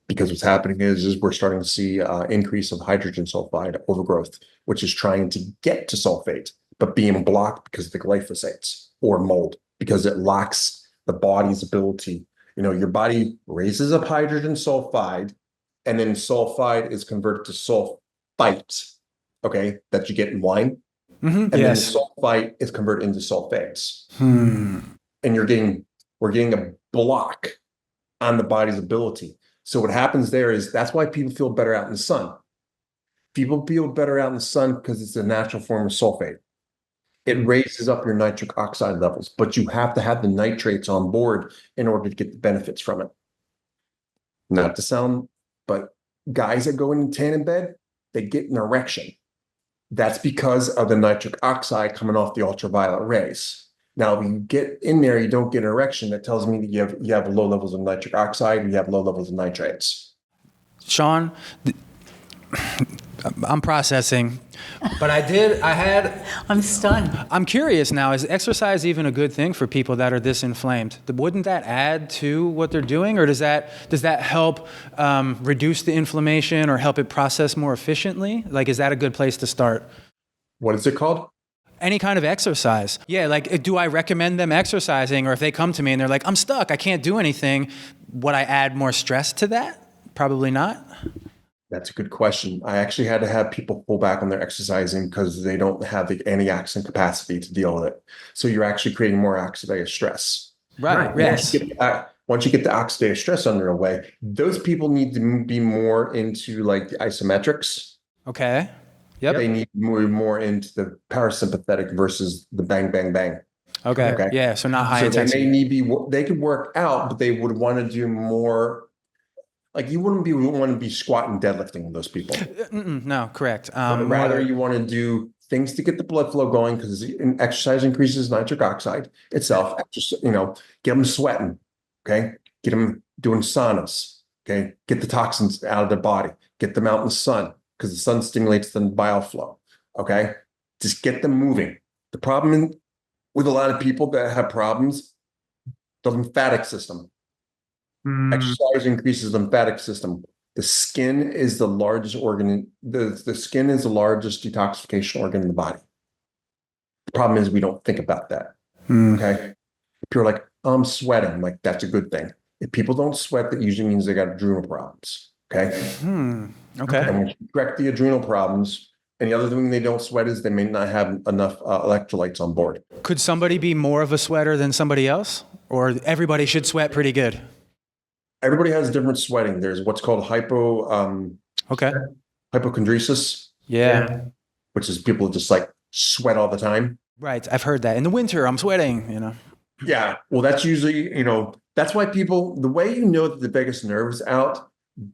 Because what's happening is we're starting to see increase of hydrogen sulfide overgrowth, which is trying to get to sulfate, but being blocked because of the glyphosates or mold, because it lacks the body's ability. Your body raises up hydrogen sulfide, and then sulfide is converted to sulfite, okay, that you get in wine. And then the sulfite is converted into sulfates. And we're getting a block on the body's ability. So what happens there is that's why people feel better out in the sun. People feel better out in the sun because it's a natural form of sulfate. It raises up your nitric oxide levels, but you have to have the nitrates on board in order to get the benefits from it. Not to sound, but guys that go in tan in bed, they get an erection. That's because of the nitric oxide coming off the ultraviolet rays. Now, if you get in there, you don't get an erection. That tells me that you have low levels of nitric oxide, you have low levels of nitrates. Shawn, I'm processing, but I'm stunned. I'm curious now, is exercise even a good thing for people that are this inflamed? Wouldn't that add to what they're doing, or does that help reduce the inflammation or help it process more efficiently? Like, is that a good place to start? What is it called? Any kind of exercise. Yeah, like, do I recommend them exercising, or if they come to me and they're like, I'm stuck, I can't do anything, would I add more stress to that? Probably not. That's a good question. I actually had to have people pull back on their exercising because they don't have the antioxidant capacity to deal with it. So you're actually creating more oxidative stress. Right. Yes. Once you get the oxidative stress under way, those people need to be more into like the isometrics. Okay. Yep. They need to move more into the parasympathetic versus the bang, bang, bang. Okay. Okay. Yeah. So not high So they intensity. may need they could work out, but they would want to do more. Like you wouldn't want to be squatting, deadlifting with those people. No, correct. But More rather, like, you want to do things to get the blood flow going because exercise increases nitric oxide itself. Just, get them sweating. Okay. Get them doing saunas. Okay. Get the toxins out of their body. Get them out in the sun because the sun stimulates the bioflow. Okay. Just get them moving. The problem with a lot of people that have problems, the lymphatic system. Exercise increases the lymphatic system. The skin is the largest organ. The skin is the largest detoxification organ in the body. The problem is we don't think about that. Okay. If you're like, oh, I'm sweating, I'm like, that's a good thing. If people don't sweat, that usually means they got adrenal problems. Okay. okay. And when you correct the adrenal problems, and the other thing they don't sweat is they may not have enough electrolytes on board. Could somebody be more of a sweater than somebody else? Or everybody should sweat pretty good? Everybody has different sweating. There's what's called Okay. hypochondriasis, Yeah. which is people just like sweat all the time. Right. I've heard that. In the winter, I'm sweating. Yeah. Well, that's usually, that's why the way you know that the vagus nerve is out,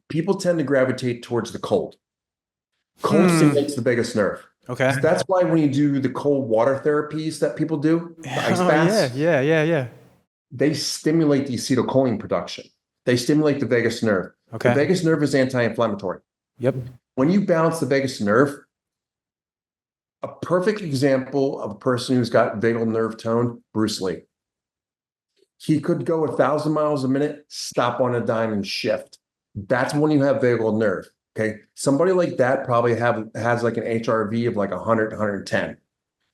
people tend to gravitate towards the cold. Cold stimulates the vagus nerve. Okay. So that's why when you do the cold water therapies that people do, the ice Oh, baths, yeah. they stimulate the acetylcholine production. They stimulate the vagus nerve. Okay. The vagus nerve is anti-inflammatory. Yep. When you balance the vagus nerve, a perfect example of a person who's got vagal nerve tone, Bruce Lee. He could go 1,000 miles a minute, stop on a dime and shift. That's when you have vagal nerve. Okay. Somebody like that probably has like an HRV of like 100, 110.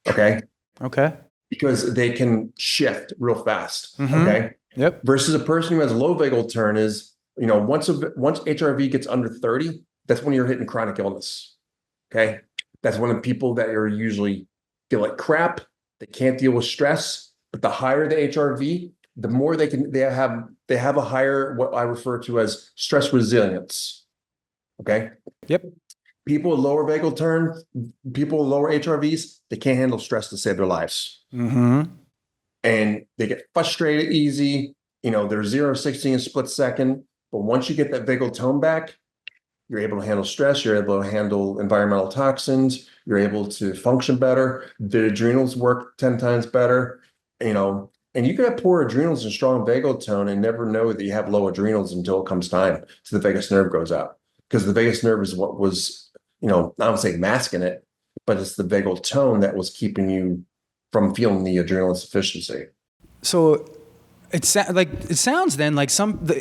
Okay. Okay. Because they can shift real fast. Okay. Yep. Versus a person who has low vagal turn is, once HRV gets under 30, that's when you're hitting chronic illness. Okay. That's when the people that are usually feel like crap, they can't deal with stress, but the higher the HRV, the more they have a higher, what I refer to as stress resilience. Okay. Yep. People with lower vagal turn, people with lower HRVs, they can't handle stress to save their lives. And they get frustrated easy. They're 0 to 60 in a split second. But once you get that vagal tone back, you're able to handle stress. You're able to handle environmental toxins. You're able to function better. The adrenals work 10 times better. And you can have poor adrenals and strong vagal tone and never know that you have low adrenals until it comes time to the vagus nerve goes out. Because the vagus nerve is what was, I don't say masking it, but it's the vagal tone that was keeping you from feeling the adrenal insufficiency. So it sounds then like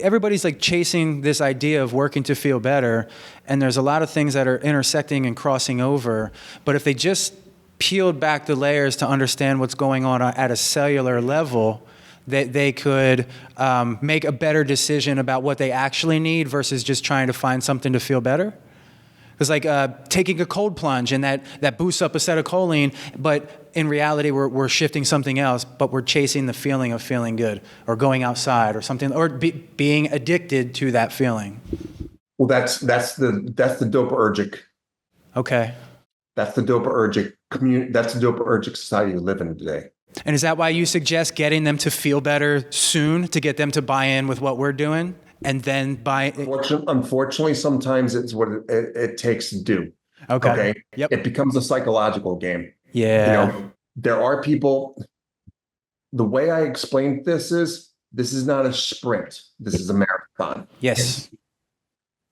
everybody's like chasing this idea of working to feel better, and there's a lot of things that are intersecting and crossing over. But if they just peeled back the layers to understand what's going on at a cellular level, they could make a better decision about what they actually need versus just trying to find something to feel better. It's like taking a cold plunge and that boosts up acetylcholine, but in reality we're shifting something else, but we're chasing the feeling of feeling good or going outside or something, or being addicted to that feeling. Well, that's the dopaergic. Okay. That's the dopaergic community. That's the dopaergic society we live in today. And is that why you suggest getting them to feel better soon to get them to buy in with what we're doing? And then Unfortunately, sometimes it's what it takes to do. Okay. Yep. It becomes a psychological game. Yeah. There are people. The way I explain this is not a sprint. This is a marathon. Yes.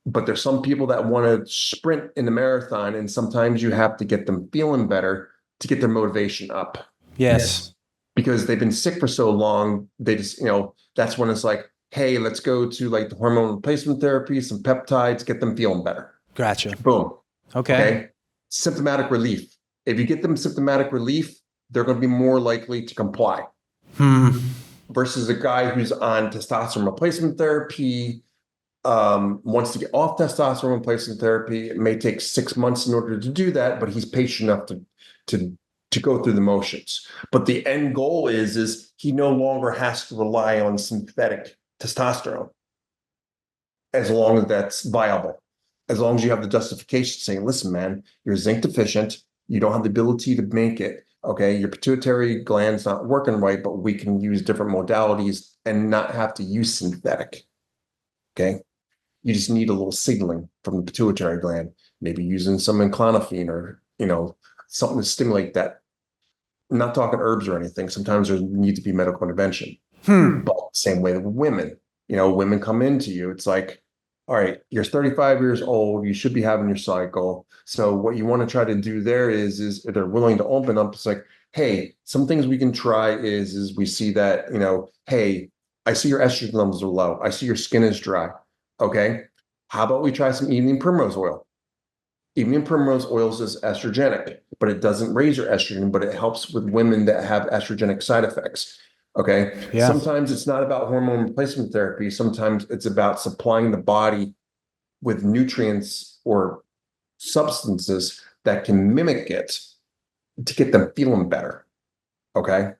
But there's some people that want to sprint in the marathon, and sometimes you have to get them feeling better to get their motivation up. Yes. Because they've been sick for so long, they just, that's when it's like, hey, let's go to like the hormone replacement therapy, some peptides, get them feeling better. Gotcha. Boom. Okay. Symptomatic relief. If you get them symptomatic relief, they're going to be more likely to comply. Versus a guy who's on testosterone replacement therapy, wants to get off testosterone replacement therapy. It may take 6 months in order to do that, but he's patient enough to go through the motions. But the end goal is he no longer has to rely on synthetic testosterone, as long as that's viable, as long as you have the justification saying, listen, man, you're zinc deficient, You don't have the ability to make it. Okay. Your pituitary gland's not working right, but we can use different modalities and not have to use synthetic. Okay. You just need a little signaling from the pituitary gland, maybe using some inclinophene or, something to stimulate that. I'm not talking herbs or anything. Sometimes there needs to be medical intervention. But same way with women, women come into you. It's like, all right, you're 35 years old. You should be having your cycle. So what you want to try to do there is if they're willing to open up, it's like, hey, some things we can try is we see that, hey, I see your estrogen levels are low. I see your skin is dry. Okay. How about we try some evening primrose oil? Evening primrose oils is estrogenic, but it doesn't raise your estrogen, but it helps with women that have estrogenic side effects. Okay. Yeah. Sometimes it's not about hormone replacement therapy. Sometimes it's about supplying the body with nutrients or substances that can mimic it to get them feeling better. Okay.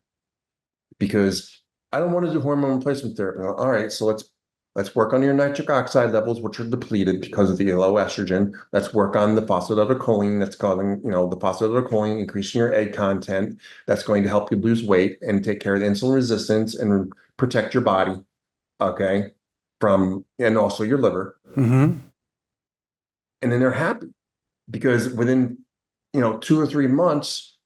Because I don't want to do hormone replacement therapy. All right. So let's work on your nitric oxide levels, which are depleted because of the low estrogen. Let's work on the phosphatidylcholine that's causing, the phosphatidylcholine, increasing your egg content. That's going to help you lose weight and take care of the insulin resistance and protect your body. Okay. And also your liver. Mm-hmm. And then they're happy because within, 2 or 3 months,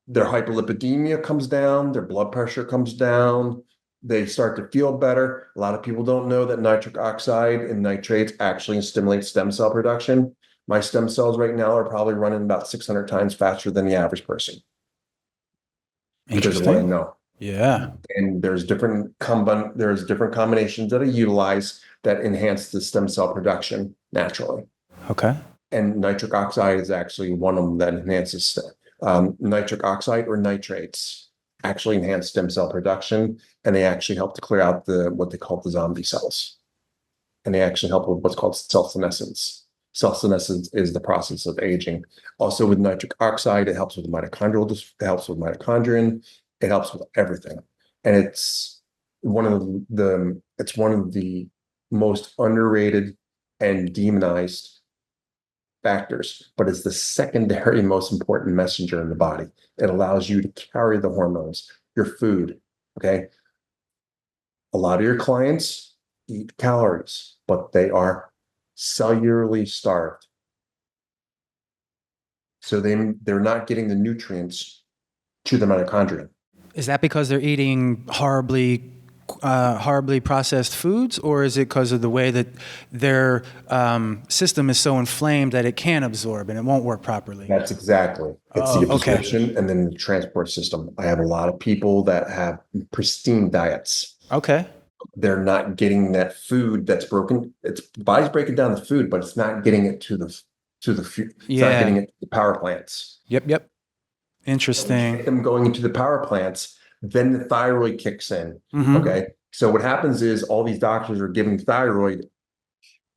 their hyperlipidemia comes down, their blood pressure comes down, they start to feel better. A lot of people don't know that nitric oxide and nitrates actually stimulate stem cell production. My stem cells right now are probably running about 600 times faster than the average person. Because of what I know. Yeah. And there's different combinations that I utilize that enhance the stem cell production naturally. Okay. And nitric oxide is actually one of them that enhances nitric oxide or nitrates actually enhance stem cell production, and they actually help to clear out what they call the zombie cells. And they actually help with what's called cell senescence. Cell senescence is the process of aging. Also with nitric oxide, it helps with it helps with mitochondrion, it helps with everything. And it's one of the most underrated and demonized factors, but it's the secondary most important messenger in the body. It allows you to carry the hormones, your food. Okay. A lot of your clients eat calories, but they are cellularly starved. So they're not getting the nutrients to the mitochondria. Is that because they're eating horribly processed foods, or is it because of the way that their system is so inflamed that it can't absorb and it won't work properly? That's exactly. It's the absorption and then the transport system. I have a lot of people that have pristine diets. Okay. They're not getting that food that's broken. The body's breaking down the food, but it's not getting it to the food. It's not getting it to the power plants. Yep. Interesting. Get them going into the power plants, then the thyroid kicks in. Mm-hmm. Okay. So what happens is all these doctors are giving thyroid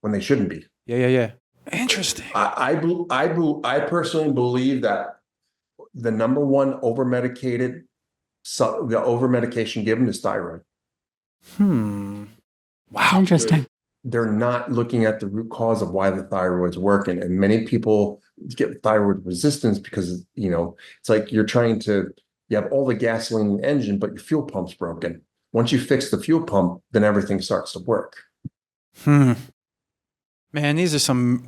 when they shouldn't be. Yeah. Interesting. I personally believe that the number one the over medication given is thyroid. Wow. Interesting. They're not looking at the root cause of why the thyroid's working. And many people get thyroid resistance because, it's like you have all the gasoline in the engine, but your fuel pump's broken. Once you fix the fuel pump, then everything starts to work. Man, these are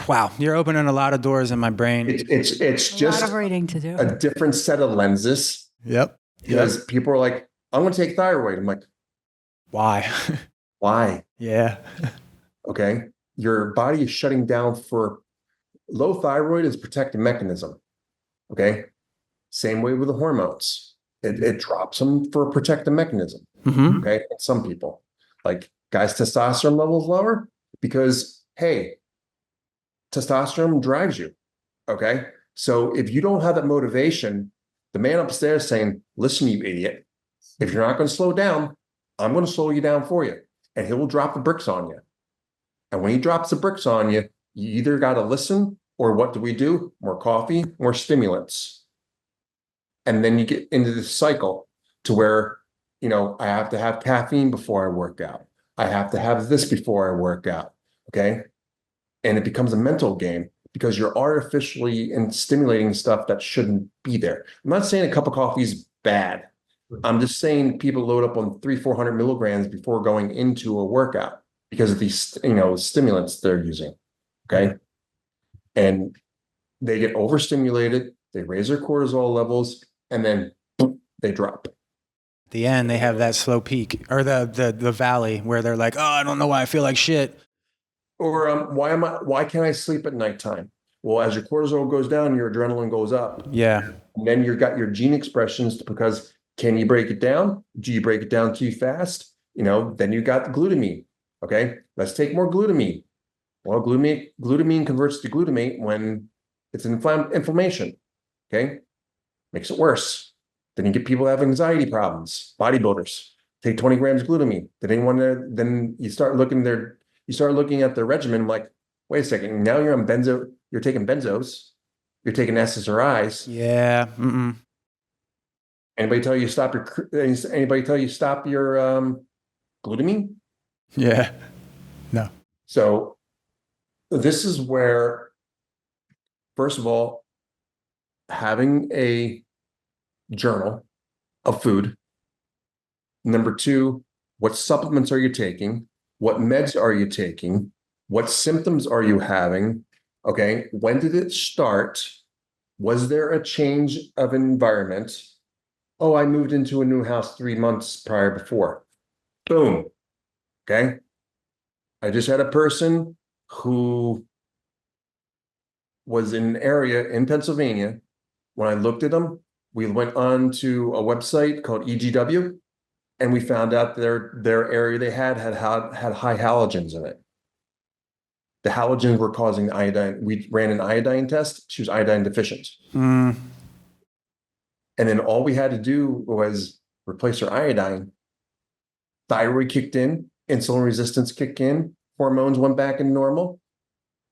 wow, you're opening a lot of doors in my brain. It's just a lot of reading to do. A different set of lenses. Yep. Because people are like, I'm going to take thyroid. I'm like, why? Why? Yeah. Okay. Your body is shutting down for low thyroid is a protective mechanism. Okay. Same way with the hormones. It drops them for a protective mechanism. Mm-hmm. Okay. And some people, like guys' testosterone levels lower because, hey, testosterone drives you. Okay. So if you don't have that motivation, the man upstairs saying, listen, you idiot, if you're not going to slow down, I'm going to slow you down for you. And he will drop the bricks on you. And when he drops the bricks on you, you either got to listen or what do we do? More coffee, more stimulants. And then you get into this cycle to where, I have to have caffeine before I work out. I have to have this before I work out. Okay. And it becomes a mental game because you're artificially and stimulating stuff that shouldn't be there. I'm not saying a cup of coffee is bad. I'm just saying people load up on 400 milligrams before going into a workout because of these, stimulants they're using. Okay. And they get overstimulated, they raise their cortisol levels, and then boom, they drop. At the end, they have that slow peak or the valley where they're like, oh, I don't know why I feel like shit. Or why can't I sleep at nighttime? Well, as your cortisol goes down, your adrenaline goes up. Yeah. And then you've got your gene expressions because can you break it down? Do you break it down too fast? Then you got the glutamine. Okay, let's take more glutamine. Well, glutamine converts to glutamate when it's inflammation. Okay, makes it worse. Then you get people who have anxiety problems. Bodybuilders take 20 grams of glutamine. Then you start looking at their regimen like, wait a second, now you're on you're taking benzos, you're taking SSRIs. Yeah. Anybody tell you stop your glutamine? Yeah. No. So this is where, first of all, having a journal of food. Number two, what supplements are you taking? What meds are you taking? What symptoms are you having? Okay, when did it start? Was there a change of environment? Oh, I moved into a new house 3 months before. Boom. Okay. I just had a person who was in an area in Pennsylvania. When I looked at them, we went on to a website called EGW, and we found out their area they had high halogens in it. The halogens were causing iodine. We ran an iodine test. She was iodine deficient. And then all we had to do was replace her iodine. Thyroid kicked in, insulin resistance kicked in, hormones went back in normal.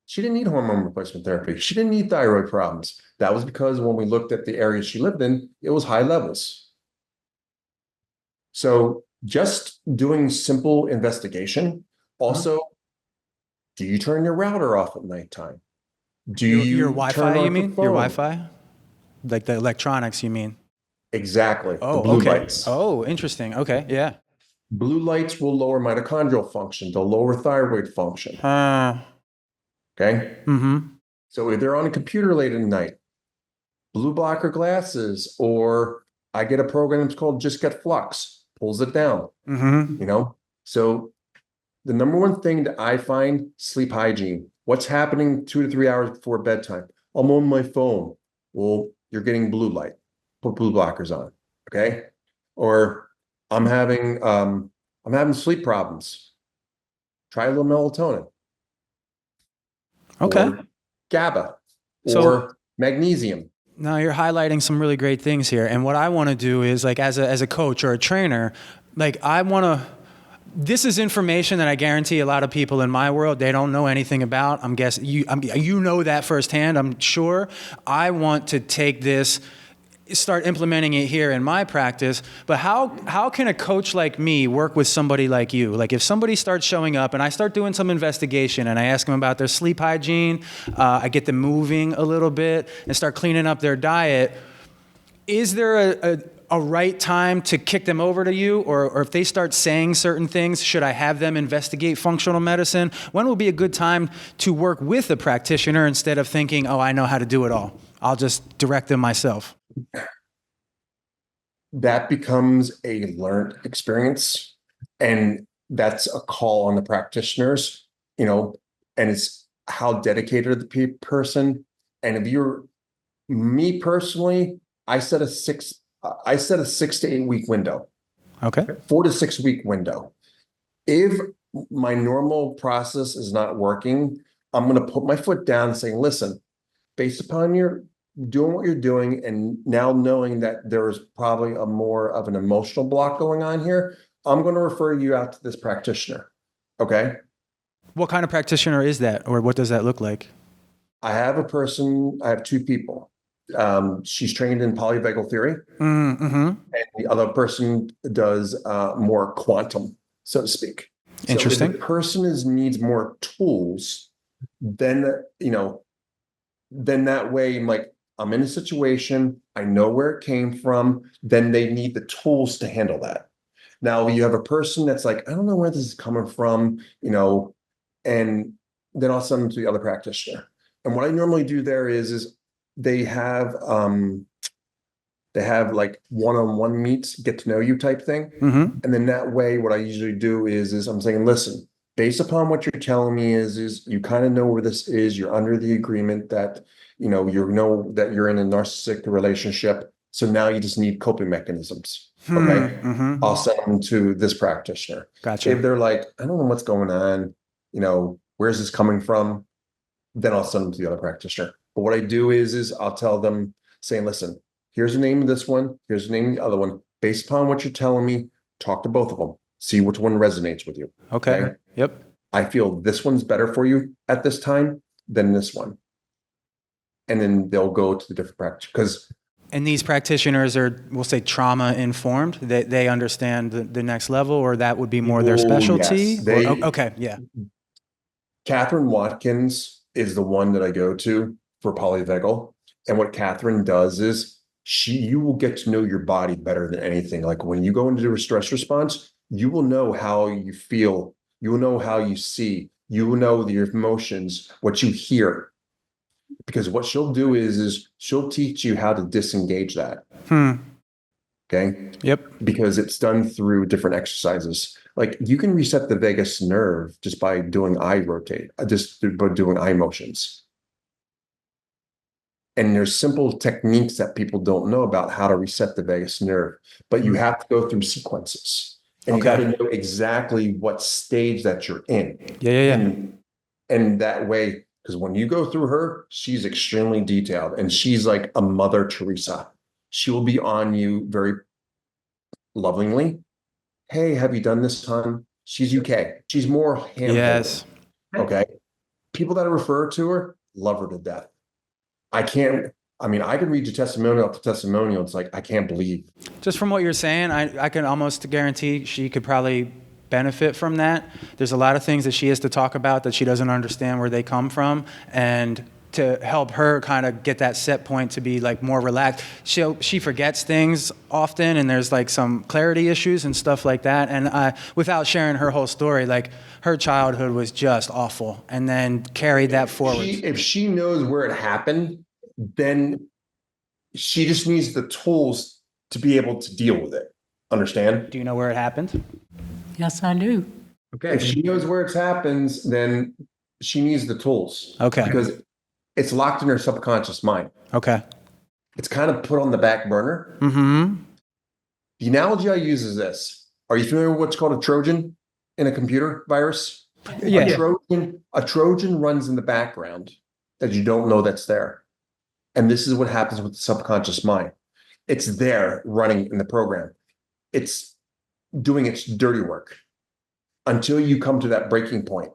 She didn't need hormone replacement therapy. She didn't need thyroid problems. That was because when we looked at the areas she lived in, it was high levels. So just doing simple investigation. Also, do you turn your router off at nighttime? Do Your you Wi-Fi, you mean? phone? Your Wi-Fi? Like the electronics, you mean? Exactly. Oh, the blue okay. lights. Oh, interesting. Okay, yeah. Blue lights will lower mitochondrial function. They'll lower thyroid function. Okay. So if they're on a computer late at night, blue blocker glasses, or I get a program that's called Just Get Flux, pulls it down. So the number one thing that I find, sleep hygiene. What's happening 2 to 3 hours before bedtime? I'm on my phone. Well, you're getting blue light. Put blue blockers on. Okay. Or I'm having sleep problems. Try a little melatonin. Okay. Or GABA. So- or magnesium. No, you're highlighting some really great things here. And what I want to do is, like, as a coach or a trainer, like, this is information that I guarantee a lot of people in my world, they don't know anything about. I'm guessing you know that firsthand, I'm sure. I want to take this, start implementing it here in my practice. But how can a coach like me work with somebody like you? Like, if somebody starts showing up and I start doing some investigation and I ask them about their sleep hygiene, I get them moving a little bit and start cleaning up their diet, is there a right time to kick them over to you? Or if they start saying certain things, should I have them investigate functional medicine? When will be a good time to work with a practitioner instead of thinking, oh, I know how to do it all, I'll just direct them myself? That becomes a learned experience, and that's a call on the practitioners, and it's how dedicated the person. And if you're me personally, I set a 6 to 8 week window. Okay. 4 to 6 week window. If my normal process is not working, I'm going to put my foot down and say, listen, based upon your doing what you're doing and now knowing that there is probably a more of an emotional block going on here, I'm going to refer you out to this practitioner. Okay. What kind of practitioner is that, or what does that look like? I have 2 people. She's trained in polyvagal theory, and the other person does more quantum, so to speak. Interesting. So if the person needs more tools, then then that way I'm like, I'm in a situation, I know where it came from, then they need the tools to handle that. Now you have a person that's like, I don't know where this is coming from, and then I'll send them to the other practitioner. And what I normally do there is they have like one-on-one meets, get to know you type thing. Mm-hmm. And then that way, what I usually do is I'm saying, listen, based upon what you're telling me is you kind of know where this is. You're under the agreement that, you know that you're in a narcissistic relationship. So now you just need coping mechanisms. Okay. Mm-hmm. I'll send them to this practitioner. Gotcha. If they're like, I don't know what's going on, where's this coming from? Then I'll send them to the other practitioner. But what I do is I'll tell them saying, listen, here's the name of this one. Here's the name of the other one. Based upon what you're telling me, talk to both of them. See which one resonates with you. Okay. Yep. I feel this one's better for you at this time than this one. And then they'll go to the different practice. And these practitioners are, we'll say, trauma informed. They understand the next level, or that would be more their specialty. Yes. Okay. Yeah. Catherine Watkins is the one that I go to for polyvagal. And what Catherine does is you will get to know your body better than anything. Like when you go into a stress response, you will know how you feel. You will know how you see. You will know your emotions, what you hear. Because what she'll do is she'll teach you how to disengage that. Okay. Yep. Because it's done through different exercises. Like you can reset the vagus nerve just by doing eye motions. And there's simple techniques that people don't know about how to reset the vagus nerve, but you have to go through sequences. And you got to know exactly what stage that you're in. Yeah. And that way, because when you go through her, she's extremely detailed and she's like a Mother Teresa. She will be on you very lovingly. Hey, have you done this, hon? She's UK. She's more hand-holding. Yes. Okay. People that refer to her love her to death. I can read your testimonial after testimonial. It's like, I can't believe. Just from what you're saying, I can almost guarantee she could probably benefit from that. There's a lot of things that she has to talk about that she doesn't understand where they come from. And to help her kind of get that set point to be like more relaxed. She forgets things often, and there's like some clarity issues and stuff like that. And without sharing her whole story, like her childhood was just awful, and then carried that forward. If she knows where it happened, then she just needs the tools to be able to deal with it. Understand? Do you know where it happened? Yes, I do. Okay. If she knows where it happens, then she needs the tools. Okay. Because it's locked in her subconscious mind. Okay. It's kind of put on the back burner. Mm-hmm. The analogy I use is this. Are you familiar with what's called a Trojan in a computer virus? Yeah. A Trojan runs in the background that you don't know that's there. And this is what happens with the subconscious mind. It's there running in the program. It's doing its dirty work until you come to that breaking point,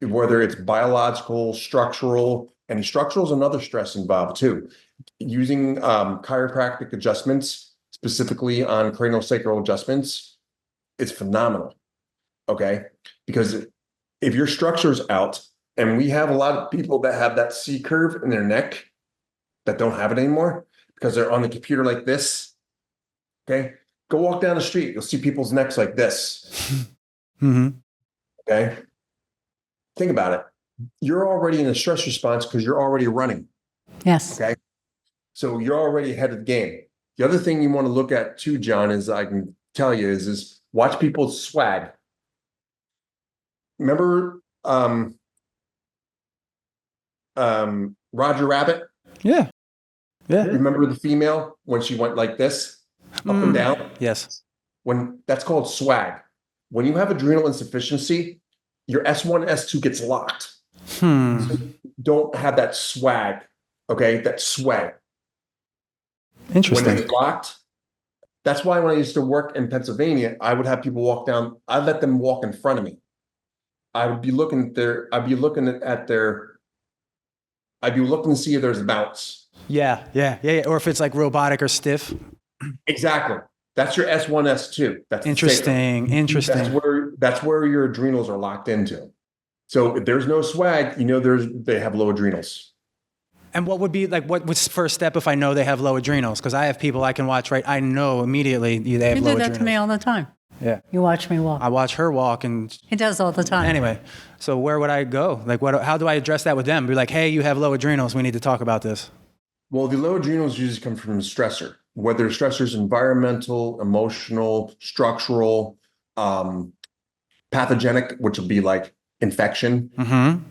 whether it's biological, structural, and structural is another stress involved too. Using chiropractic adjustments, specifically on craniosacral adjustments, it's phenomenal. Okay. Because if your structure's out, and we have a lot of people that have that C curve in their neck that don't have it anymore because they're on the computer like this. Okay. Go walk down the street. You'll see people's necks like this. Mm-hmm. Okay. Think about it. You're already in a stress response because you're already running. Yes. Okay. So you're already ahead of the game. The other thing you want to look at too, John, is I can tell you is watch people's swag. Remember Roger Rabbit? Yeah. Remember the female when she went like this, up and down? Yes. When that's called swag. When you have adrenal insufficiency, your S1, S2 gets locked. So don't have that swag. Okay, that swag. Interesting. When it's locked, that's why when I used to work in Pennsylvania, I would have people walk down. I'd let them walk in front of me. I'd be looking to see if there's a bounce. Yeah. Or if it's like robotic or stiff. Exactly. That's your S1, S2. That's interesting. That's where your adrenals are locked into. So if there's no swag, they have low adrenals. And what would be like, what was first step if I know they have low adrenals? Because I have people I can watch, right? I know immediately they have You low do that adrenals. to me all the time. Yeah. You watch me walk. I watch her walk and He does all the time. anyway, so where would I go? Like, how do I address that with them? Be like, hey, you have low adrenals. We need to talk about this. Well, the low adrenals usually come from stressor, whether stressors environmental, emotional, structural, pathogenic, which would be like infection. Mm-hmm.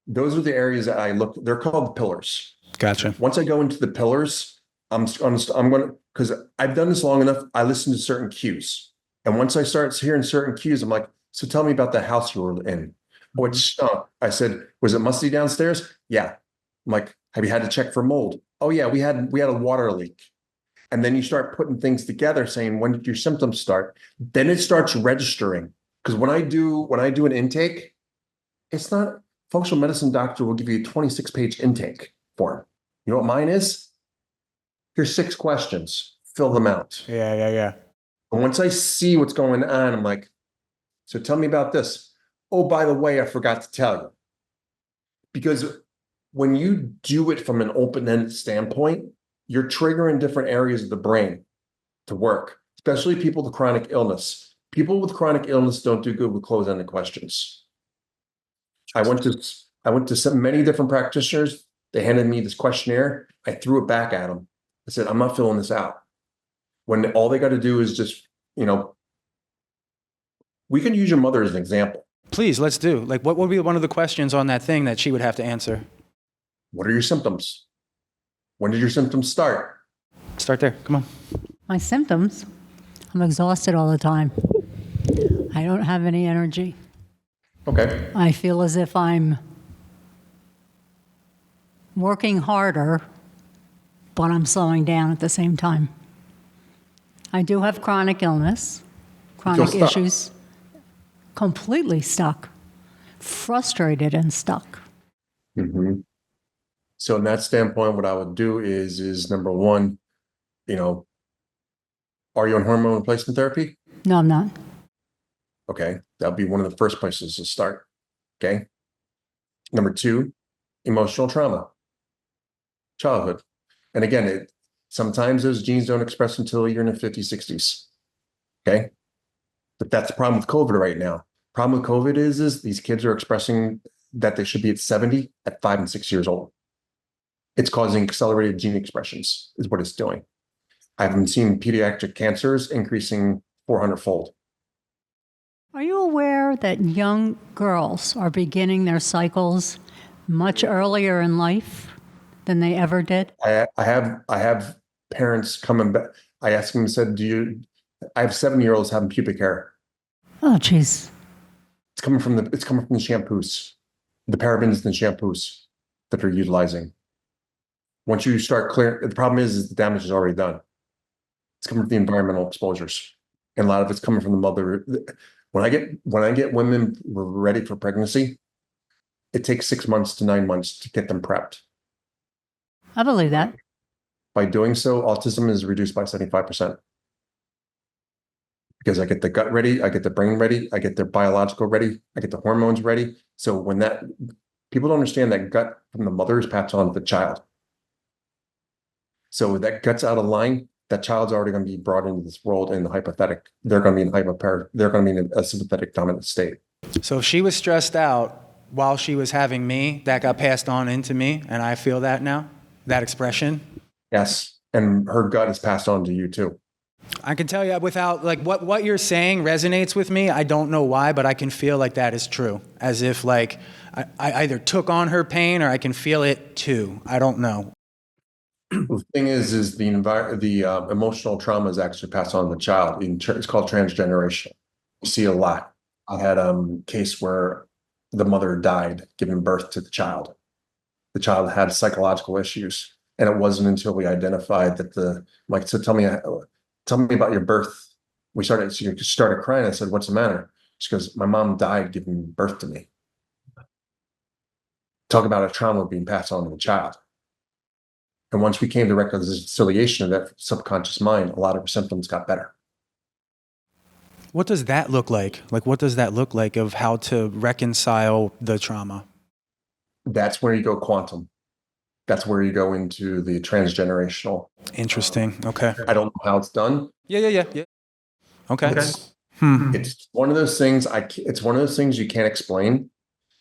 Those are the areas that I look. They're called the pillars. Gotcha. Once I go into the pillars, I'm going to, because I've done this long enough. I listen to certain cues, and once I start hearing certain cues, I'm like, so tell me about the house you were in. Oh, it stunk. I said, was it musty downstairs? Yeah. I'm like, have you had to check for mold? Oh yeah, we had a water leak. And then you start putting things together, saying, when did your symptoms start? Then it starts registering. Because when I do an intake, it's not, functional medicine doctor will give you a 26-page intake form. You know what mine is? Here's 6 questions. Fill them out. Yeah. And once I see what's going on, I'm like, so tell me about this. Oh, by the way, I forgot to tell you. Because when you do it from an open-ended standpoint, you're triggering different areas of the brain to work, especially people with chronic illness. People with chronic illness don't do good with closed-ended questions. I went to many different practitioners. They handed me this questionnaire. I threw it back at them. I said, I'm not filling this out. When all they got to do is just, we can use your mother as an example. Please, let's do. Like, what would be one of the questions on that thing that she would have to answer? What are your symptoms? When did your symptoms start? Start there. Come on. My symptoms, I'm exhausted all the time. I don't have any energy. Okay. I feel as if I'm working harder, but I'm slowing down at the same time. I do have chronic illness, chronic stuck. issues. Completely stuck, frustrated and stuck. Mm-hmm. So in that standpoint, what I would do is number one, are you on hormone replacement therapy? No, I'm not. Okay. That'd be one of the first places to start. Okay. Number 2, emotional trauma, childhood. And again, sometimes those genes don't express until you're in the 50s, 60s. Okay. But that's the problem with COVID right now. Problem with COVID is these kids are expressing that they should be at 70 at 5 and 6 years old. It's causing accelerated gene expressions is what it's doing. I've been seeing pediatric cancers increasing 400-fold. Are you aware that young girls are beginning their cycles much earlier in life than they ever did? I have parents coming back. I asked them, said, I have 7-year-olds having pubic hair. Oh, geez. It's coming from the shampoos, the parabens and shampoos that they're utilizing. Once you start clearing, the problem is the damage is already done. It's coming from the environmental exposures. And a lot of it's coming from the mother. When I get women ready for pregnancy, it takes 6 months to 9 months to get them prepped. I believe that. By doing so, autism is reduced by 75%. Because I get the gut ready, I get the brain ready, I get their biological ready, I get the hormones ready. So when people don't understand that gut from the mother is passed on to the child. So that gut's out of line, that child's already going to be brought into this world in the hypothetic. They're going to be they're going to be in a sympathetic dominant state. So if she was stressed out while she was having me, that got passed on into me, and I feel that now, that expression. Yes, and her gut is passed on to you too. I can tell you without, like, what you're saying resonates with me. I don't know why, but I can feel like that is true. As if, like, I either took on her pain or I can feel it too. I don't know. The thing is the emotional trauma is actually passed on to the child. It's called transgenerational. You see a lot. I had a case where the mother died giving birth to the child. The child had psychological issues, and it wasn't until we identified that so tell me about your birth. She started crying. I said, what's the matter? She goes, my mom died giving birth to me. Talk about a trauma being passed on to the child. And once we came to reconciliation of that subconscious mind, a lot of her symptoms got better. What does that look like? Like, what does that look like of how to reconcile the trauma? That's where you go quantum. That's where you go into the transgenerational. Interesting. Okay. I don't know how it's done. Yeah. Okay. It's one of those things it's one of those things you can't explain,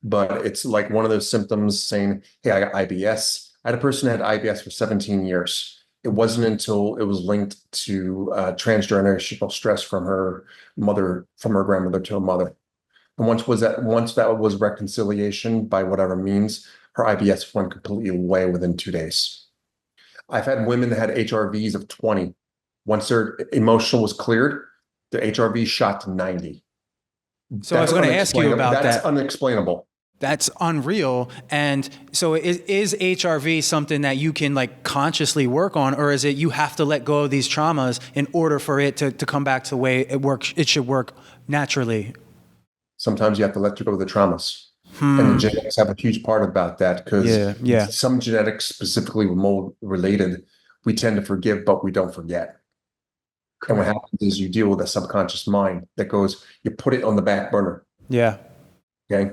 but it's like one of those symptoms saying, hey, I got IBS. I had a person that had IBS for 17 years. It wasn't until it was linked to transgenerational stress from her grandmother to her mother. And once that was reconciliation by whatever means, her IBS went completely away within 2 days. I've had women that had HRVs of 20. Once their emotional was cleared, the HRV shot to 90. So I was going to ask you about That's that. unexplainable. That's unreal. And so is HRV something that you can like consciously work on, or is it you have to let go of these traumas in order for it to come back to the way it should work naturally? Sometimes you have to let go of the traumas. And the genetics have a huge part about that, because some genetics, specifically mold related, we tend to forgive, but we don't forget. And what happens is you deal with a subconscious mind that goes, you put it on the back burner. Yeah. Okay.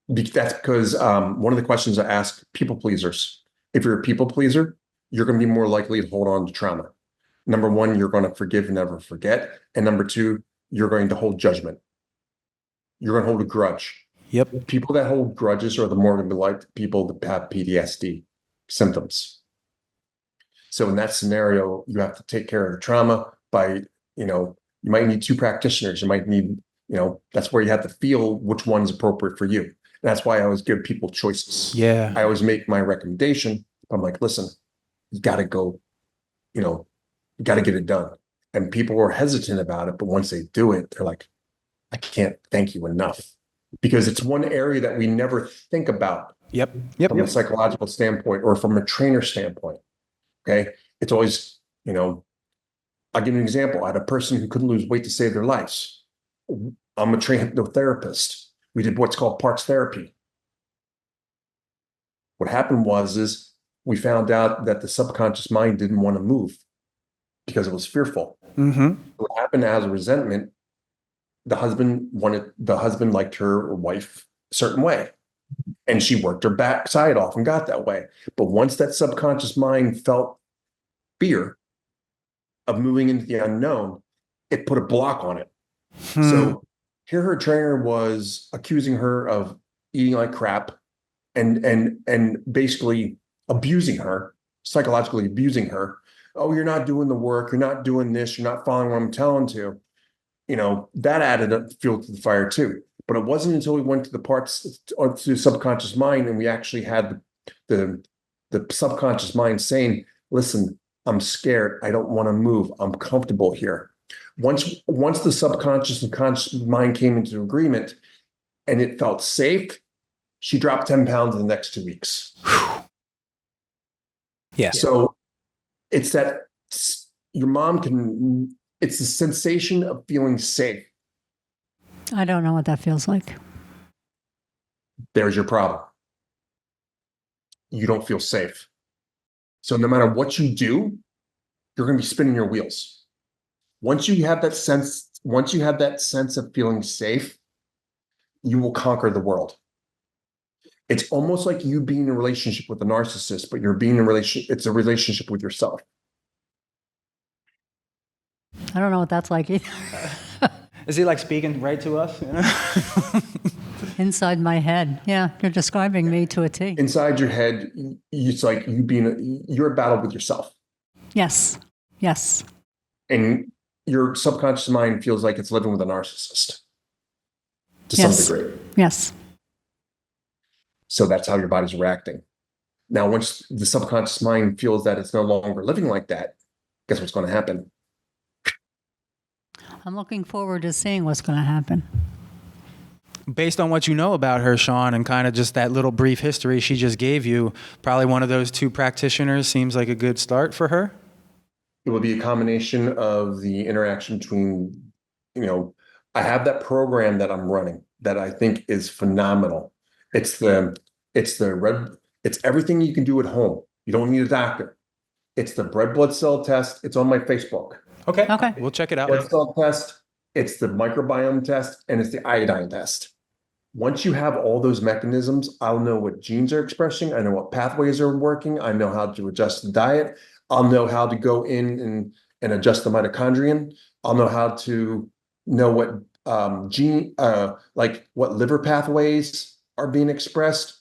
That's because one of the questions I ask people pleasers, if you're a people pleaser, you're going to be more likely to hold on to trauma. Number one, you're going to forgive and never forget. And number two, you're going to hold judgment. You're going to hold a grudge. Yep. People that hold grudges are the more going to be like people that have PTSD symptoms. So in that scenario, you have to take care of the trauma by, you might need two practitioners. You might need, that's where you have to feel which one's appropriate for you. And that's why I always give people choices. Yeah. I always make my recommendation. I'm like, listen, you got to go, you got to get it done. And people are hesitant about it. But once they do it, they're like, I can't thank you enough, because it's one area that we never think about. Yep. From a psychological standpoint or from a trainer standpoint. Okay. It's always, I'll give you an example. I had a person who couldn't lose weight to save their lives. I'm a trained hypnotherapist. We did what's called parts therapy. What happened is we found out that the subconscious mind didn't want to move because it was fearful. Mm-hmm. What happened as a resentment, the husband liked her wife a certain way. And she worked her backside off and got that way. But once that subconscious mind felt fear of moving into the unknown, it put a block on it. So here her trainer was accusing her of eating like crap and basically abusing her, psychologically abusing her. Oh, you're not doing the work. You're not doing this. You're not following what I'm telling you. That added up fuel to the fire too. But it wasn't until we went to the parts to the subconscious mind and we actually had the subconscious mind saying, listen, I'm scared. I don't want to move. I'm comfortable here. Once the subconscious and conscious mind came into agreement and it felt safe, she dropped 10 pounds in the next 2 weeks. Yeah. So it's that your mom it's the sensation of feeling safe. I don't know what that feels like. There's your problem. You don't feel safe. So no matter what you do, you're going to be spinning your wheels. Once you have that sense of feeling safe, you will conquer the world. It's almost like you being in a relationship with a narcissist, but it's a relationship with yourself. I don't know what that's like either. Is he like speaking right to us? Inside my head. Yeah, you're describing me to a T. Inside your head, it's like you're at battle with yourself. Yes. And your subconscious mind feels like it's living with a narcissist to some degree. Yes. So that's how your body's reacting. Now, once the subconscious mind feels that it's no longer living like that, guess what's going to happen? I'm looking forward to seeing what's going to happen. Based on what you know about her, Shawn, and kind of just that little brief history she just gave you, probably one of those two practitioners seems like a good start for her. It will be a combination of the interaction between, I have that program that I'm running that I think is phenomenal. It's everything you can do at home. You don't need a doctor. It's the red blood cell test. It's on my Facebook. Okay. We'll check it out. Blood cell test. It's the microbiome test, and it's the iodine test. once you have all those mechanisms, I'll know what genes are expressing. I know what pathways are working. I know how to adjust the diet. I'll know how to go in and adjust the mitochondrion. I'll know how to know what like what liver pathways are being expressed.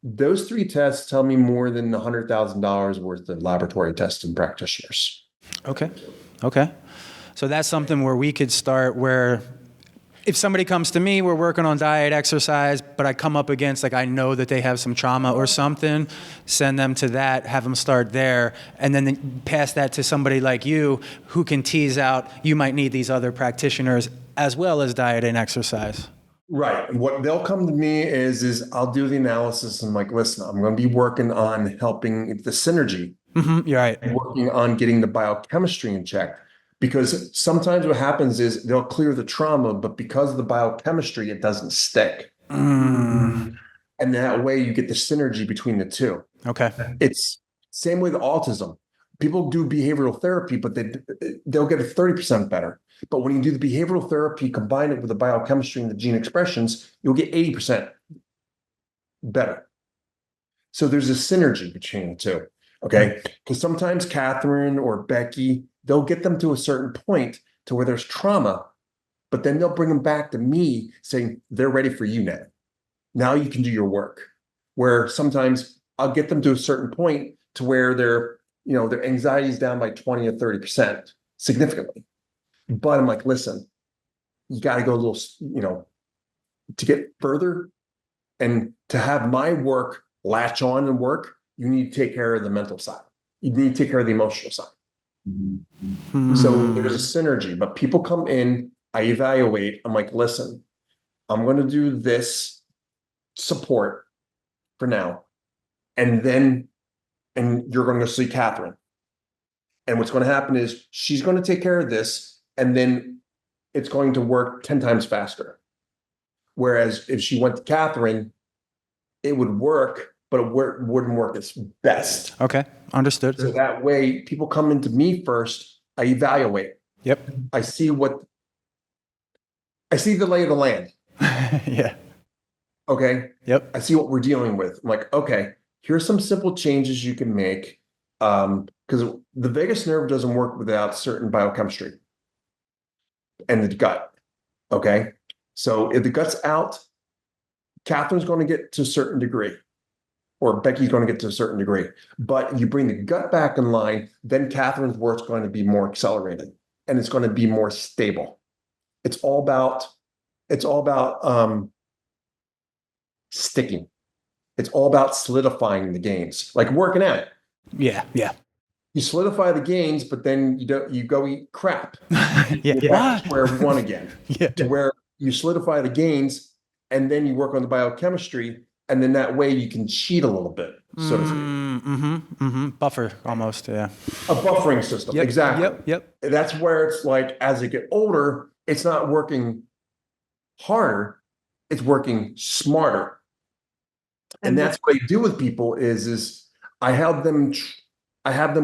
Those three tests tell me more than $100,000 worth of laboratory tests and practitioners. Okay. Okay. So that's something where we could start, where if somebody comes to me, we're working on diet, exercise, but I come up against, like, I know that they have some trauma or something, send them to that, have them start there, and then pass that to somebody like you who can tease out, you might need these other practitioners as well as diet and exercise. Right. What they'll come to me is I'll do the analysis and I'm like, listen, I'm going to be working on helping the synergy, You're right. working on getting the biochemistry in check. Because sometimes what happens is they'll clear the trauma, but because of the biochemistry, it doesn't stick. And that way you get the synergy between the two. Okay. It's same with autism. People do behavioral therapy, but they'll get it 30% better. But when you do the behavioral therapy, combine it with the biochemistry and the gene expressions, you'll get 80% better. So there's a synergy between the two. Okay. Because sometimes Catherine or Becky, they'll get them to a certain point to where there's trauma, but then they'll bring them back to me saying, they're ready for you now. Now you can do your work. Where sometimes I'll get them to a certain point to where their anxiety is down by 20 or 30% significantly. But I'm like, listen, you got to go a little, to get further and to have my work latch on and work, you need to take care of the mental side. You need to take care of the emotional side. So there's a synergy, but people come in, I evaluate, I'm like, listen, I'm going to do this support for now. And you're going to go see Catherine. And what's going to happen is she's going to take care of this, and then it's going to work 10 times faster. Whereas if she went to Catherine, it would work, but it wouldn't work its best. Okay. Understood. So that way people come into me first, I evaluate. Yep. I see the lay of the land. Yeah. Okay. Yep. I see what we're dealing with. I'm like, okay, here's some simple changes you can make. Because the vagus nerve doesn't work without certain biochemistry and the gut. Okay. So if the gut's out, Catherine's going to get to a certain degree, or Becky's going to get to a certain degree. But you bring the gut back in line, then Catherine's work's going to be more accelerated and it's going to be more stable. It's all about sticking. It's all about solidifying the gains, like working out. Yeah. Yeah. You solidify the gains, but then you go eat crap. Yeah. You're back to square one again. Yeah. To where you solidify the gains and then you work on the biochemistry, and then that way you can cheat a little bit, so to speak. Buffer almost. Yeah. A buffering system. Yep. Exactly. Yep. That's where it's like, as they get older, it's not working harder, it's working smarter. And that's what I do with people is I have them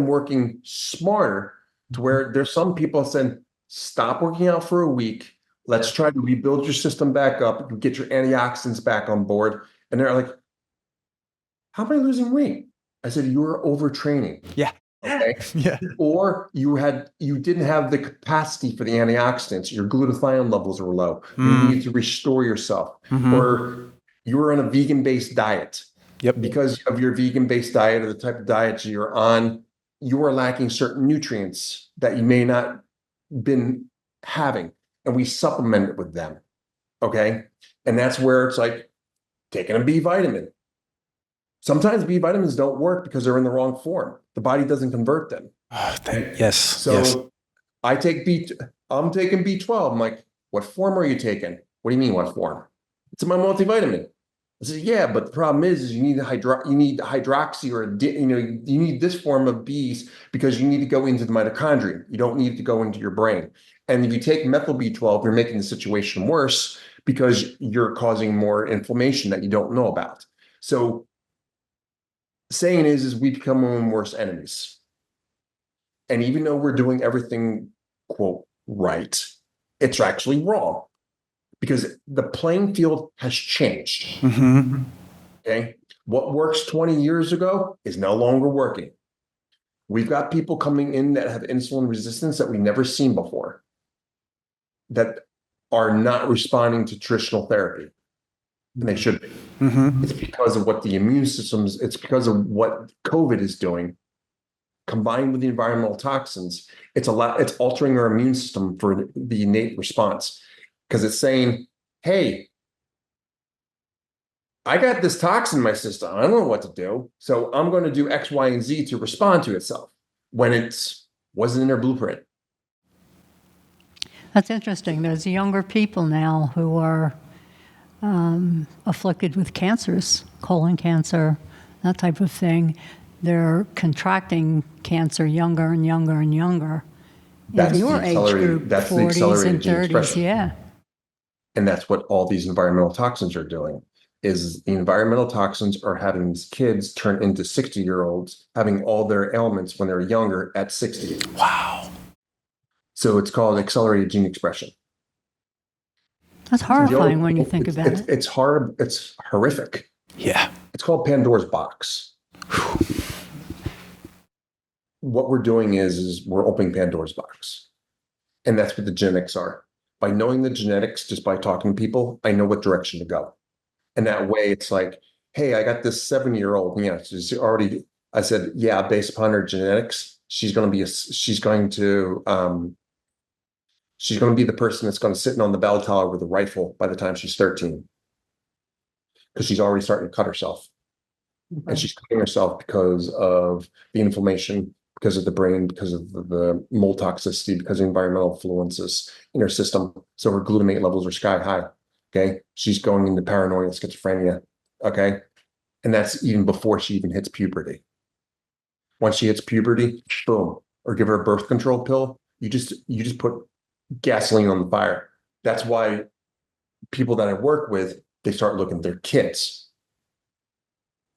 working smarter, to where there's some people saying, stop working out for a week. Let's try to rebuild your system back up, get your antioxidants back on board. And they're like, how am I losing weight? I said, you were overtraining. Yeah. Okay. Yeah. Or you didn't have the capacity for the antioxidants. Your glutathione levels were low. You need to restore yourself. Or you were on a vegan-based diet. Yep. Because of your vegan-based diet or the type of diet you're on, you are lacking certain nutrients that you may not been having. And we supplement it with them. Okay. And that's where it's like taking a B vitamin. Sometimes B vitamins don't work because they're in the wrong form. The body doesn't convert them. Yes. So I'm taking B12. I'm like, what form are you taking? What do you mean, what form? It's in my multivitamin. I said, yeah, but the problem is you need hydroxy, or you need this form of Bs because you need to go into the mitochondria. You don't need to go into your brain. And if you take methyl B12, you're making the situation worse because you're causing more inflammation that you don't know about. So saying is we become our own worst enemies. And even though we're doing everything, quote, right, it's actually wrong. because the playing field has changed. Mm-hmm. Okay. What works 20 years ago is no longer working. We've got people coming in that have insulin resistance that we've never seen before, that are not responding to traditional therapy. And they should be. Mm-hmm. It's because of what the immune systems, it's because of what COVID is doing, combined with the environmental toxins. It's altering our immune system for the innate response. Because it's saying, hey, I got this toxin in my system. I don't know what to do. So I'm going to do X, Y, and Z to respond to itself when it wasn't in their blueprint. That's interesting. There's younger people now who are afflicted with cancers, colon cancer, that type of thing. They're contracting cancer younger and younger and younger. That's In your the age accelerated- group, that's the 40s accelerated and gene 30s, expression. yeah. And that's what all these environmental toxins are doing, is the environmental toxins are having these kids turn into 60-year-olds, having all their ailments when they're younger at 60. Wow. So it's called accelerated gene expression. That's horrifying when you think about it. It's hard. It's horrific. Yeah. It's called Pandora's box. What we're doing is we're opening Pandora's box. And that's what the genetics are. By knowing the genetics, just by talking to people, I know what direction to go. And that way it's like, hey, I got this 7-year-old. Yeah, she's already, I said, yeah, based upon her genetics, she's going to be the person that's going to sit on the bell tower with a rifle by the time she's 13. Because she's already starting to cut herself. Okay. And she's cutting herself because of the inflammation, because of the brain, because of the mold toxicity, because of environmental influences in her system. So her glutamate levels are sky high. Okay. She's going into paranoia, schizophrenia. Okay. And that's even before she even hits puberty. Once she hits puberty, boom, or give her a birth control pill, you just put gasoline on the fire. That's why people that I work with, they start looking at their kids,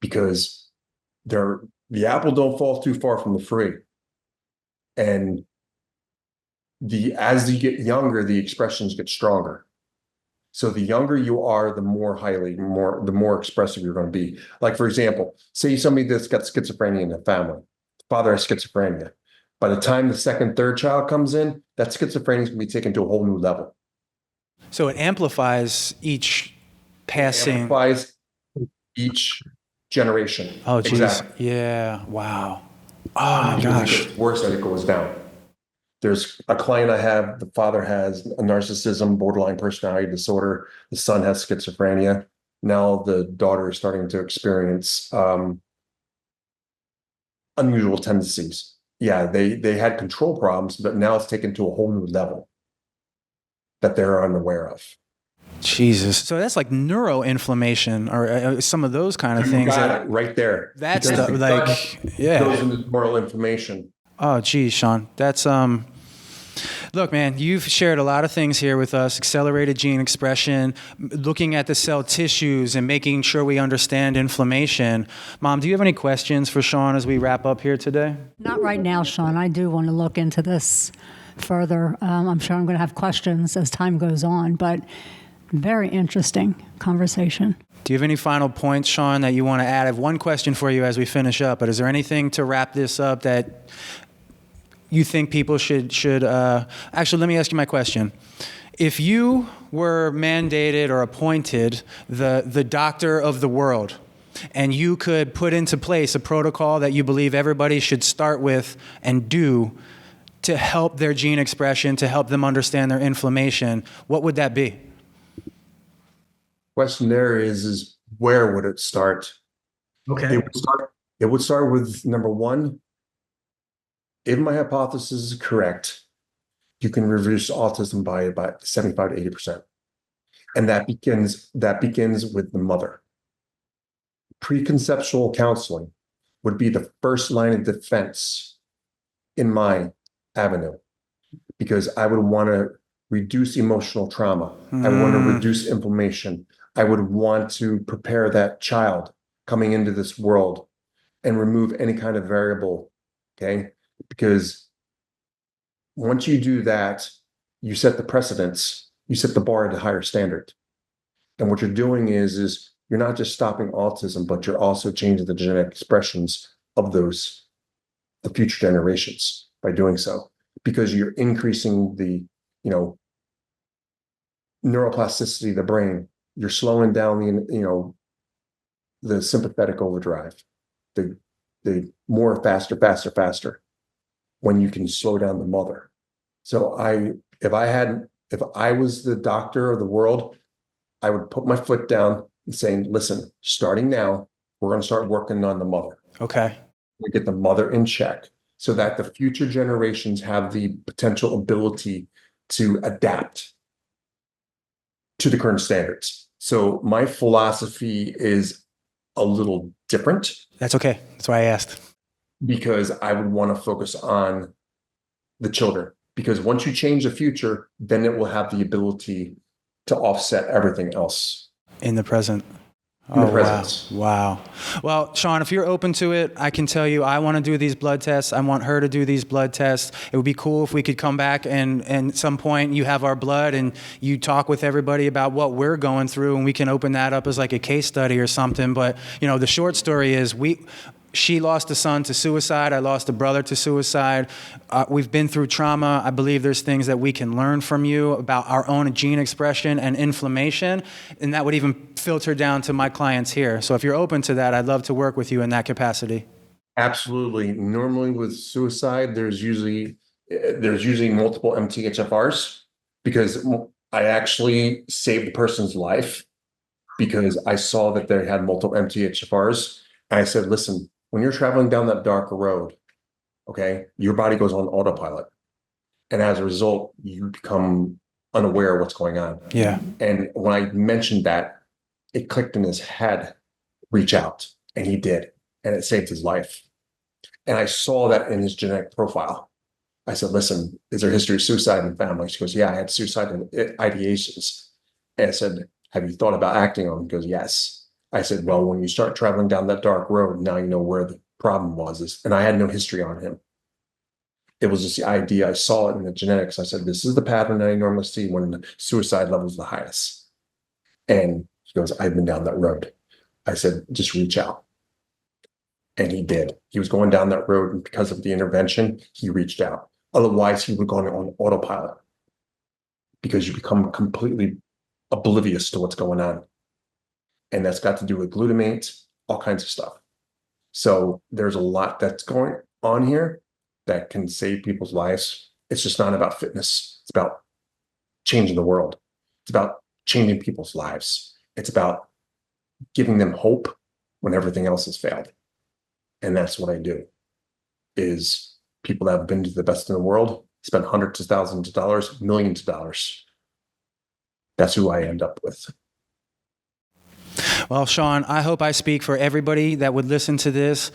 because the apple don't fall too far from the tree. And as you get younger, the expressions get stronger. So the younger you are, the more expressive you're going to be. Like, for example, say somebody that's got schizophrenia in the family, the father has schizophrenia. By the time the second, third child comes in, that schizophrenia is going to be taken to a whole new level. So it amplifies each passing. It amplifies each generation. Oh, geez. Exactly. Yeah. Wow. Oh my gosh. It gets worse as it goes down. There's a client I have, the father has a narcissism, borderline personality disorder. The son has schizophrenia. Now the daughter is starting to experience unusual tendencies. Yeah, they had control problems, but now it's taken to a whole new level that they're unaware of. Jesus. So that's like neuroinflammation or some of those kind of You things. got it right there. That's Because the gut goes yeah. into neural inflammation. Oh, geez, Shawn. That's look, man, you've shared a lot of things here with us. Accelerated gene expression, looking at the cell tissues and making sure we understand inflammation. Mom, do you have any questions for Shawn as we wrap up here today? Not right now, Shawn. I do want to look into this further. I'm sure I'm going to have questions as time goes on, but very interesting conversation. Do you have any final points, Shawn, that you want to add? I have one question for you as we finish up, but is there anything to wrap this up that you think people should actually, let me ask you my question. If you were mandated or appointed the doctor of the world, and you could put into place a protocol that you believe everybody should start with and do to help their gene expression, to help them understand their inflammation, what would that be? Question there is where would it start? Okay. It would start with number one. If my hypothesis is correct, you can reduce autism by about 75 to 80%. And that begins with the mother. Preconceptual counseling would be the first line of defense in my avenue, because I would want to reduce emotional trauma. I want to reduce inflammation. I would want to prepare that child coming into this world and remove any kind of variable, okay? Because once you do that, you set the precedence you set the bar at a higher standard. And what you're doing is you're not just stopping autism, but you're also changing the genetic expressions of the future generations by doing so, because you're increasing the, neuroplasticity of the brain. You're slowing down the sympathetic overdrive, the more faster, when you can slow down the mother. So if I was the doctor of the world, I would put my foot down and saying, listen, starting now, we're going to start working on the mother. Okay. We get the mother in check so that the future generations have the potential ability to adapt to the current standards. So my philosophy is a little different. That's okay. That's why I asked. Because I would want to focus on the children. Because once you change the future, then it will have the ability to offset everything else. In the present. In the present. Wow. Well, Shawn, if you're open to it, I can tell you I want to do these blood tests. I want her to do these blood tests. It would be cool if we could come back and at some point you have our blood and you talk with everybody about what we're going through, and we can open that up as like a case study or something. But, the short story is she lost a son to suicide. I lost a brother to suicide. We've been through trauma. I believe there's things that we can learn from you about our own gene expression and inflammation, and that would even filter down to my clients here. So if you're open to that, I'd love to work with you in that capacity. Absolutely. Normally with suicide, there's usually multiple MTHFRs, because I actually saved the person's life because I saw that they had multiple MTHFRs. And I said, listen, when you're traveling down that dark road, okay, your body goes on autopilot. And as a result, you become unaware of what's going on. Yeah. And when I mentioned that, it clicked in his head, reach out. And he did. And it saved his life. And I saw that in his genetic profile. I said, listen, is there a history of suicide in the family? She goes, yeah, I had suicidal ideations. And I said, have you thought about acting on it? He goes, yes. I said, well, when you start traveling down that dark road, now you know where the problem was. And I had no history on him. It was just the idea. I saw it in the genetics. I said, this is the pattern that I normally see when the suicide level is the highest. And he goes, I've been down that road. I said, just reach out. And he did. He was going down that road, and because of the intervention, he reached out. Otherwise, he would have gone on autopilot, because you become completely oblivious to what's going on. And that's got to do with glutamate, all kinds of stuff. So there's a lot that's going on here that can save people's lives. It's just not about fitness. It's about changing the world. It's about changing people's lives. It's about giving them hope when everything else has failed. And that's what I do, is people that have been to the best in the world, spend hundreds of thousands of dollars, millions of dollars. That's who I end up with. Well, Shawn, I hope I speak for everybody that would listen to this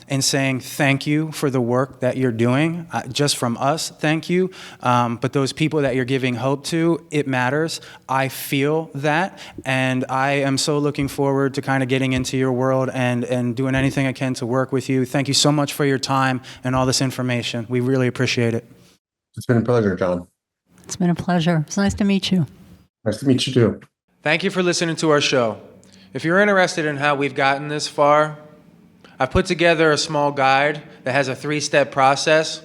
in saying thank you for the work that you're doing. Just from us, thank you. But those people that you're giving hope to, it matters. I feel that. And I am so looking forward to kind of getting into your world and doing anything I can to work with you. Thank you so much for your time and all this information. We really appreciate it. It's been a pleasure, John. It's been a pleasure. It's nice to meet you. Nice to meet you too. Thank you for listening to our show. If you're interested in how we've gotten this far, I've put together a small guide that has a 3-step process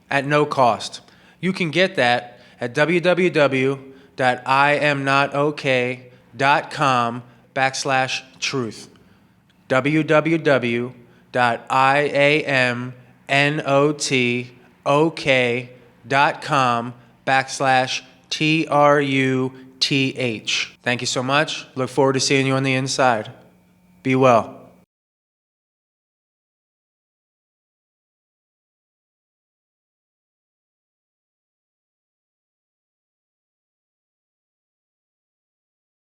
at no cost. You can get that at www.iamnotok.com/truth. www.iamnotok.com/TRUTH. Thank you so much. Look forward to seeing you on the inside. Be well.